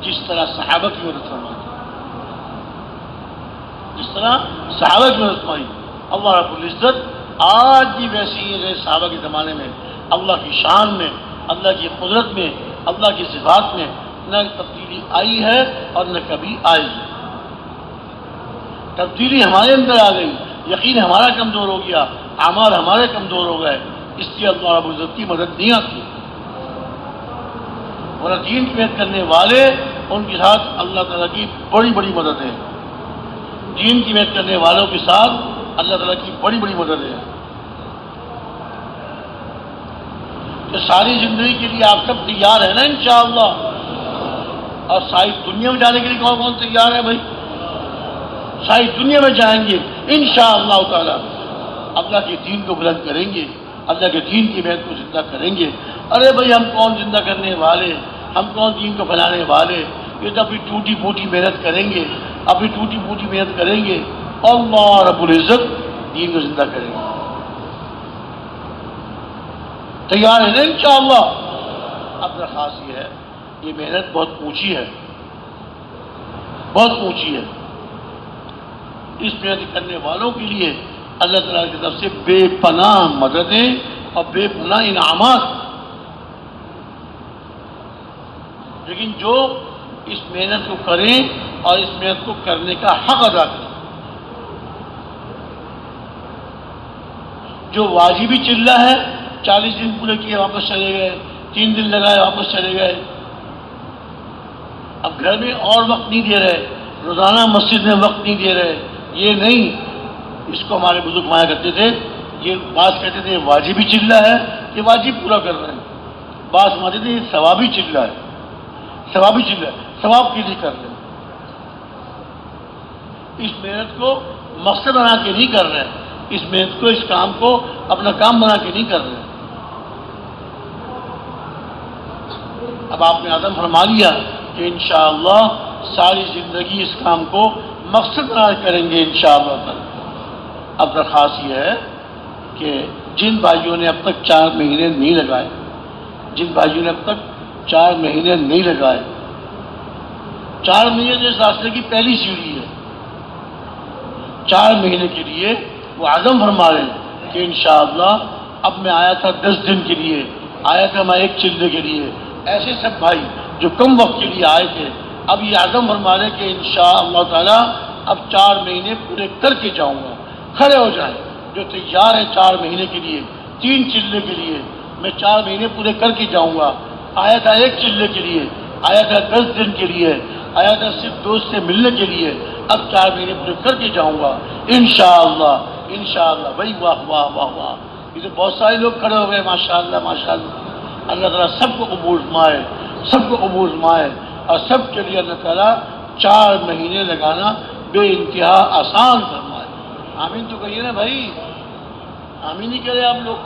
جس طرح صحابہ کی مدد فرمائیں گے، جس طرح صحابہ کی مدد فرمائیں گے۔ اللہ رب العزت آج بھی ویسے ہی ہے صحابہ کے زمانے میں۔ اللہ کی شان میں، اللہ کی قدرت میں، اللہ کی صفات میں نہ تبدیلی آئی ہے اور نہ کبھی آئے گی۔ تبدیلی ہمارے اندر آ گئی، یقین ہمارا کمزور ہو گیا، اعمال ہمارے کمزور ہو گئے، اس لیے اللہ رب العزت کی مدد نہیں آتی۔ ورنہ دین کی محنت کرنے والے، ان کے ساتھ اللہ تعالیٰ کی بڑی بڑی مدد ہے۔ دین کی محنت کرنے والوں کے ساتھ اللہ تعالیٰ کی بڑی بڑی مدد ہے۔ تو ساری زندگی کے لیے آپ سب تیار ہیں نا انشاءاللہ؟ اور ساری دنیا میں جانے کے لیے کون کون تیار ہے بھائی؟ ساری دنیا میں جائیں گے انشاءاللہ تعالی، اللہ کے دین کو بلند کریں گے، اللہ کے دین کی محنت کو زندہ کریں گے۔ ارے بھائی ہم کون زندہ کرنے والے، ہم کون دین کو پھیلانے والے؟ یہ تو اپنی ٹوٹی پھوٹی محنت کریں گے، اپنی ٹوٹی پھوٹی محنت کریں گے، اللہ رب العزت دین کو زندہ کریں گے۔ تیار ہے نا انشاءاللہ؟ اب درخواست یہ ہے، یہ محنت بہت اونچی ہے، بہت اونچی ہے۔ اس محنت کرنے والوں کے لیے اللہ تعالیٰ کی طرف سے بے پناہ مددیں اور بے پناہ انعامات۔ لیکن جو اس محنت کو کریں اور اس محنت کو کرنے کا حق ادا کریں، جو واجبی چلہ ہے 40 دن پورے کیے واپس چلے گئے، 3 دن لگائے واپس چلے گئے، اب گھر میں اور وقت نہیں دے رہے، روزانہ مسجد میں وقت نہیں دے رہے، یہ نہیں۔ اس کو ہمارے بزرگ مایا کرتے تھے، یہ بات کہتے تھے واجبی چلہ ہے، یہ واجب پورا کر رہے ہیں، بعض سمجھتے ہیں یہ ثوابی چلہ ہے، ثوابی چلہ ہے، ثواب کے لیے کر رہے ہیں، اس محنت کو مقصد بنا کے نہیں کر رہے ہیں، اس محنت کو، اس کام کو اپنا کام بنا کے نہیں کر رہے ہیں۔ اب آپ نے عزم فرما لیا کہ انشاءاللہ ساری زندگی اس کام کو مقصد بنا کریں گے انشاءاللہ تعالی۔ اب درخواست یہ ہے کہ جن بھائیوں نے اب تک 4 مہینے نہیں لگائے، جن بھائیوں نے اب تک 4 مہینے نہیں لگائے، 4 مہینے جو اس راستے کی پہلی سیڑھی ہے، 4 مہینے کے لیے وہ عزم فرما رہے ہیں کہ انشاءاللہ اب میں آیا تھا 10 دن کے لیے، آیا تھا میں 1 چلے کے لیے، ایسے سب بھائی جو کم وقت کے لیے آئے تھے اب یہ عزم فرما رہے کہ انشاءاللہ تعالی اب 4 مہینے پورے کر کے جاؤں گا۔ کھڑے ہو جائیں جو تیار ہیں 4 مہینے کے لیے، 3 چلے کے لیے، میں 4 مہینے پورے کر کے جاؤں گا۔ آیا تھا 1 چلے کے لیے، آیا تھا 10 دن کے لیے، آیا تھا صرف دوست سے ملنے کے لیے، اب 4 مہینے پورے کر کے جاؤں گا انشاءاللہ، انشاءاللہ۔ بھائی واہ واہ واہ واہ، یہ تو بہت سارے لوگ کھڑے ہو گئے، ماشاءاللہ ماشاءاللہ۔ اللہ تعالیٰ سب کو قبول فرمائے، سب کو قبول فرمائے، اور سب کے لیے اللہ تعالیٰ 4 مہینے لگانا بے انتہا آسان فرمائے۔ آمین تو کہیے نا بھائی، آمین نہیں کہہ رہے آپ لوگ،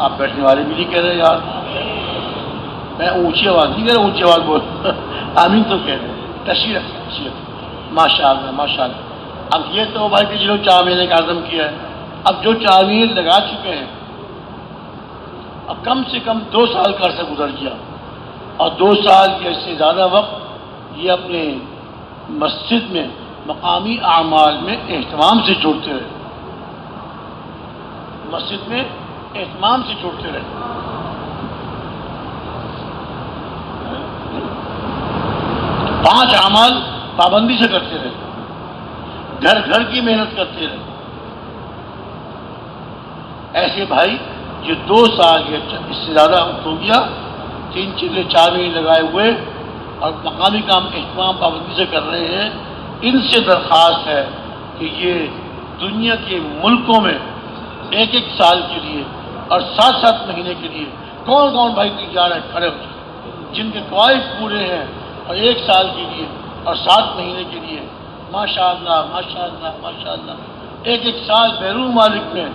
آپ بیٹھنے والے بھی نہیں کہہ رہے یار، میں اونچی آواز نہیں کہہ رہا، اونچی آواز بول آمین تو کہہ رہے، تشریح رکھیں، تشریح رکھیں، ماشاء اللہ ماشاء اللہ۔ اب یہ تو بھائی کہ جنہوں 4 مہینے کا عزم کیا ہے، اب جو 4 مہینے لگا چکے ہیں، اب کم سے کم 2 سال کا عرصہ گزر گیا، اور 2 سال یا اس سے زیادہ وقت یہ اپنے مسجد میں مقامی اعمال میں اہتمام سے جڑتے رہے، مسجد میں اہتمام سے جڑتے رہے، 5 اعمال پابندی سے کرتے رہے، گھر گھر کی محنت کرتے رہے۔ ایسے بھائی جو 2 سال یا اس سے زیادہ وقت ہو گیا، 3 چلے 4 مہینے لگائے ہوئے اور مقامی کام اہتمام پابندی سے کر رہے ہیں، ان سے درخواست ہے کہ یہ دنیا کے ملکوں میں 1 سال کے لیے اور 7 مہینے کے لیے کون کون بھائی تیار ہے، کھڑے ہو جائیں، جن کے قواعد پورے ہیں، اور 1 سال کے لیے اور 7 مہینے کے لیے، ماشاءاللہ ماشاءاللہ ماشاءاللہ، 1 سال بیرون ممالک میں،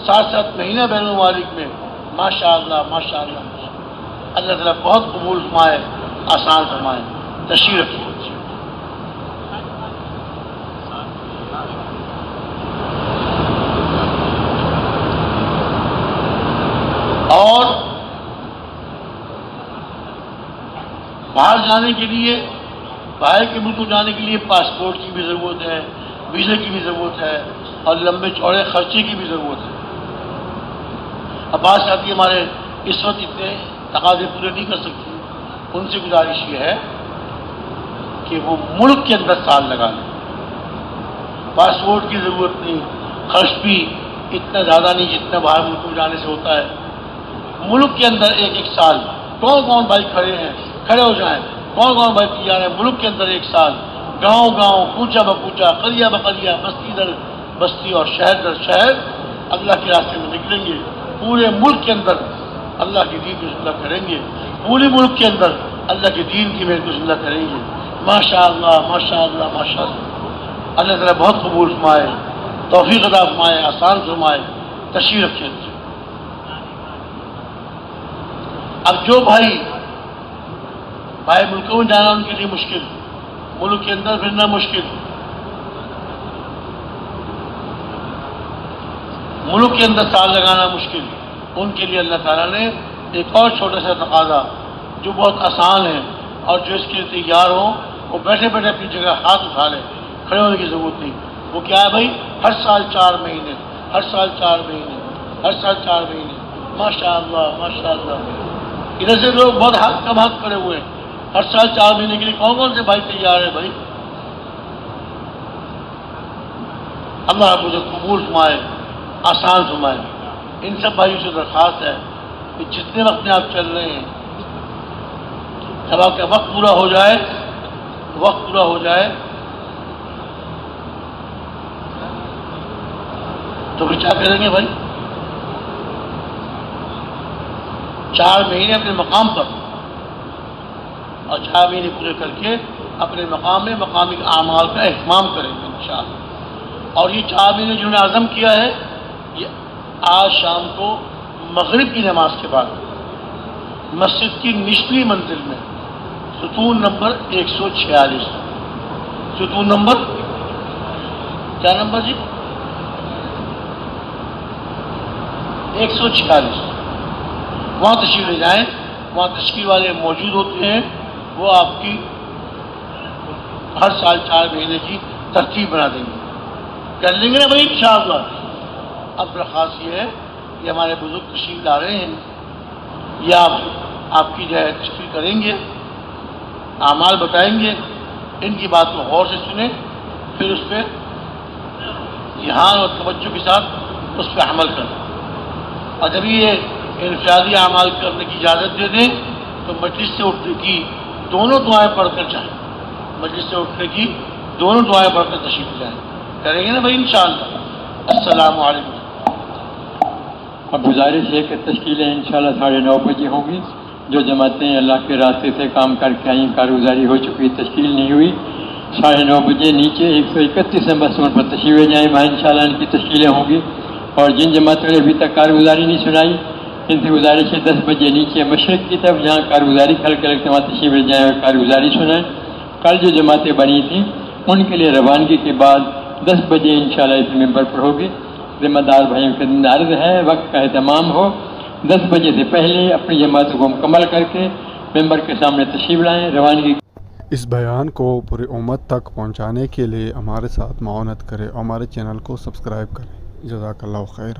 7 مہینے بیرون ممالک میں، ماشاءاللہ ماشاءاللہ۔ اللہ تعالیٰ بہت قبول فرمائے، آسان فرمائے، تشریح رکھیے۔ اور باہر جانے کے لیے، باہر کے ملک جانے کے لیے پاسپورٹ کی بھی ضرورت ہے، ویزے کی بھی ضرورت ہے، اور لمبے چوڑے خرچے کی بھی ضرورت ہے۔ اب بعض ساتھی ہمارے اس وقت اتنے تقاضے پورے نہیں کر سکتے، ان سے گزارش یہ ہے کہ وہ ملک کے اندر سال لگا لیں، پاسپورٹ کی ضرورت نہیں، خرچ بھی اتنا زیادہ نہیں جتنا باہر ملک میں جانے سے ہوتا ہے۔ ملک کے اندر 1 سال، کون کون بھائی کھڑے ہیں، کھڑے ہو جائیں، کون کون بھائی تیار ہیں، ملک کے اندر 1 سال، گاؤں گاؤں، کوچہ بکوچہ، قریہ بقریہ، بستی در بستی اور شہر در شہر اللہ کے راستے میں نکلیں گے، پورے ملک کے اندر اللہ کے دین کو زندہ کریں گے، پورے ملک کے اندر اللہ کے دین کی محنت کو زندہ کریں گے، ماشاءاللہ ماشاءاللہ ماشاءاللہ۔ اللہ تعالیٰ بہت قبول فرمائے، توفیق عطا فرمائے، آسان فرمائے، تشریح رکھیں۔ اب جو بھائی ملکوں میں جانا ان کے لیے مشکل، ملک کے اندر پھرنا مشکل، ملک کے اندر سال لگانا مشکل، ان کے لیے اللہ تعالیٰ نے ایک اور چھوٹا سا تقاضا جو بہت آسان ہے، اور جو اس کے لیے تیار ہوں وہ بیٹھے بیٹھے اپنی جگہ ہاتھ اٹھا لیں، کھڑے ہونے کی ضرورت نہیں۔ وہ کیا ہے بھائی؟ ہر سال 4 مہینے، ہر سال 4 مہینے، ہر سال 4 مہینے، ماشاءاللہ ماشاءاللہ۔ ادھر سے لوگ بہت کم ہاتھ کھڑے ہوئے ہیں، ہر سال 4 مہینے کے لیے کون کون سے بھائی تیار ہے بھائی؟ اللہ مجھے قبول فرمائے، آسان فرمائے۔ ان سب بھائیوں سے درخواست ہے کہ جتنے وقت میں آپ چل رہے ہیں، جب آپ کا وقت پورا ہو جائے، تو پھر کیا کریں گے بھائی؟ 4 مہینے اپنے مقام پر، اور 4 مہینے پورے کر کے اپنے مقام میں مقامی اعمال کا اہتمام کریں گے انشاءاللہ۔ اور یہ 4 مہینے جنہوں نے عزم کیا ہے، یہ آج شام کو مغرب کی نماز کے بعد مسجد کی نچلی منزل میں ستون نمبر 146، ستون نمبر کیا نمبر جی؟ 146، وہاں تشریف لے جائیں۔ وہاں تشکیل والے موجود ہوتے ہیں، وہ آپ کی ہر سال 4 مہینے کی ترتیب بنا دیں گے، کر لیں گے نا بھائی انشاءاللہ۔ اب درخواست یہ ہے کہ ہمارے بزرگ تشریف لا رہے ہیں، یا آپ کی جو ہے تشکیل کریں گے، اعمال بتائیں گے، ان کی بات کو غور سے سنیں، پھر اس پہ دھیان اور توجہ کے ساتھ اس پہ عمل کریں۔ اور جب یہ انفرادی اعمال کرنے کی اجازت دے دیں تو مجلس سے اٹھنے کی دونوں دعائیں پڑھ کر جائیں، مجلس سے اٹھنے کی دونوں دعائیں پڑھ کر تشریف جائیں، کریں گے نا بھائی انشاءاللہ۔ السلام علیکم۔ اب گزارش ہے کہ تشکیلیں انشاءاللہ 9:30 بجے ہوں گی۔ جو جماعتیں اللہ کے راستے سے کام کر کے آئیں، کارگزاری ہو چکی، تشکیل نہیں ہوئی، 9:30 بجے نیچے 131 نمبر سور پر تشریف لے جائیں، وہاں انشاءاللہ ان کی تشکیلیں ہوں گی۔ اور جن جماعتوں نے ابھی تک کارگزاری نہیں سنائی، ان سے گزارش ہے 10 بجے نیچے مشرق کی طرف جہاں کارگزاری کھل کے رکھتے وہاں تشریف لے جائیں اور کارگزاری سنائیں۔ کل جو جماعتیں بنی تھیں ان کے لیے روانگی کے بعد 10 بجے انشاءاللہ اس ممبر پر ہوگی۔ ذمہ دار بھائیوں کی عرض ہے وقت کا اہتمام ہو، 10 بجے سے پہلے اپنی جماعتوں کو مکمل کر کے ممبر کے سامنے تشریف لائیں۔ روانگی اس بیان کو پوری امت تک پہنچانے کے لیے ہمارے ساتھ معاونت کریں اور ہمارے چینل کو سبسکرائب کریں۔ جزاک اللہ خیر۔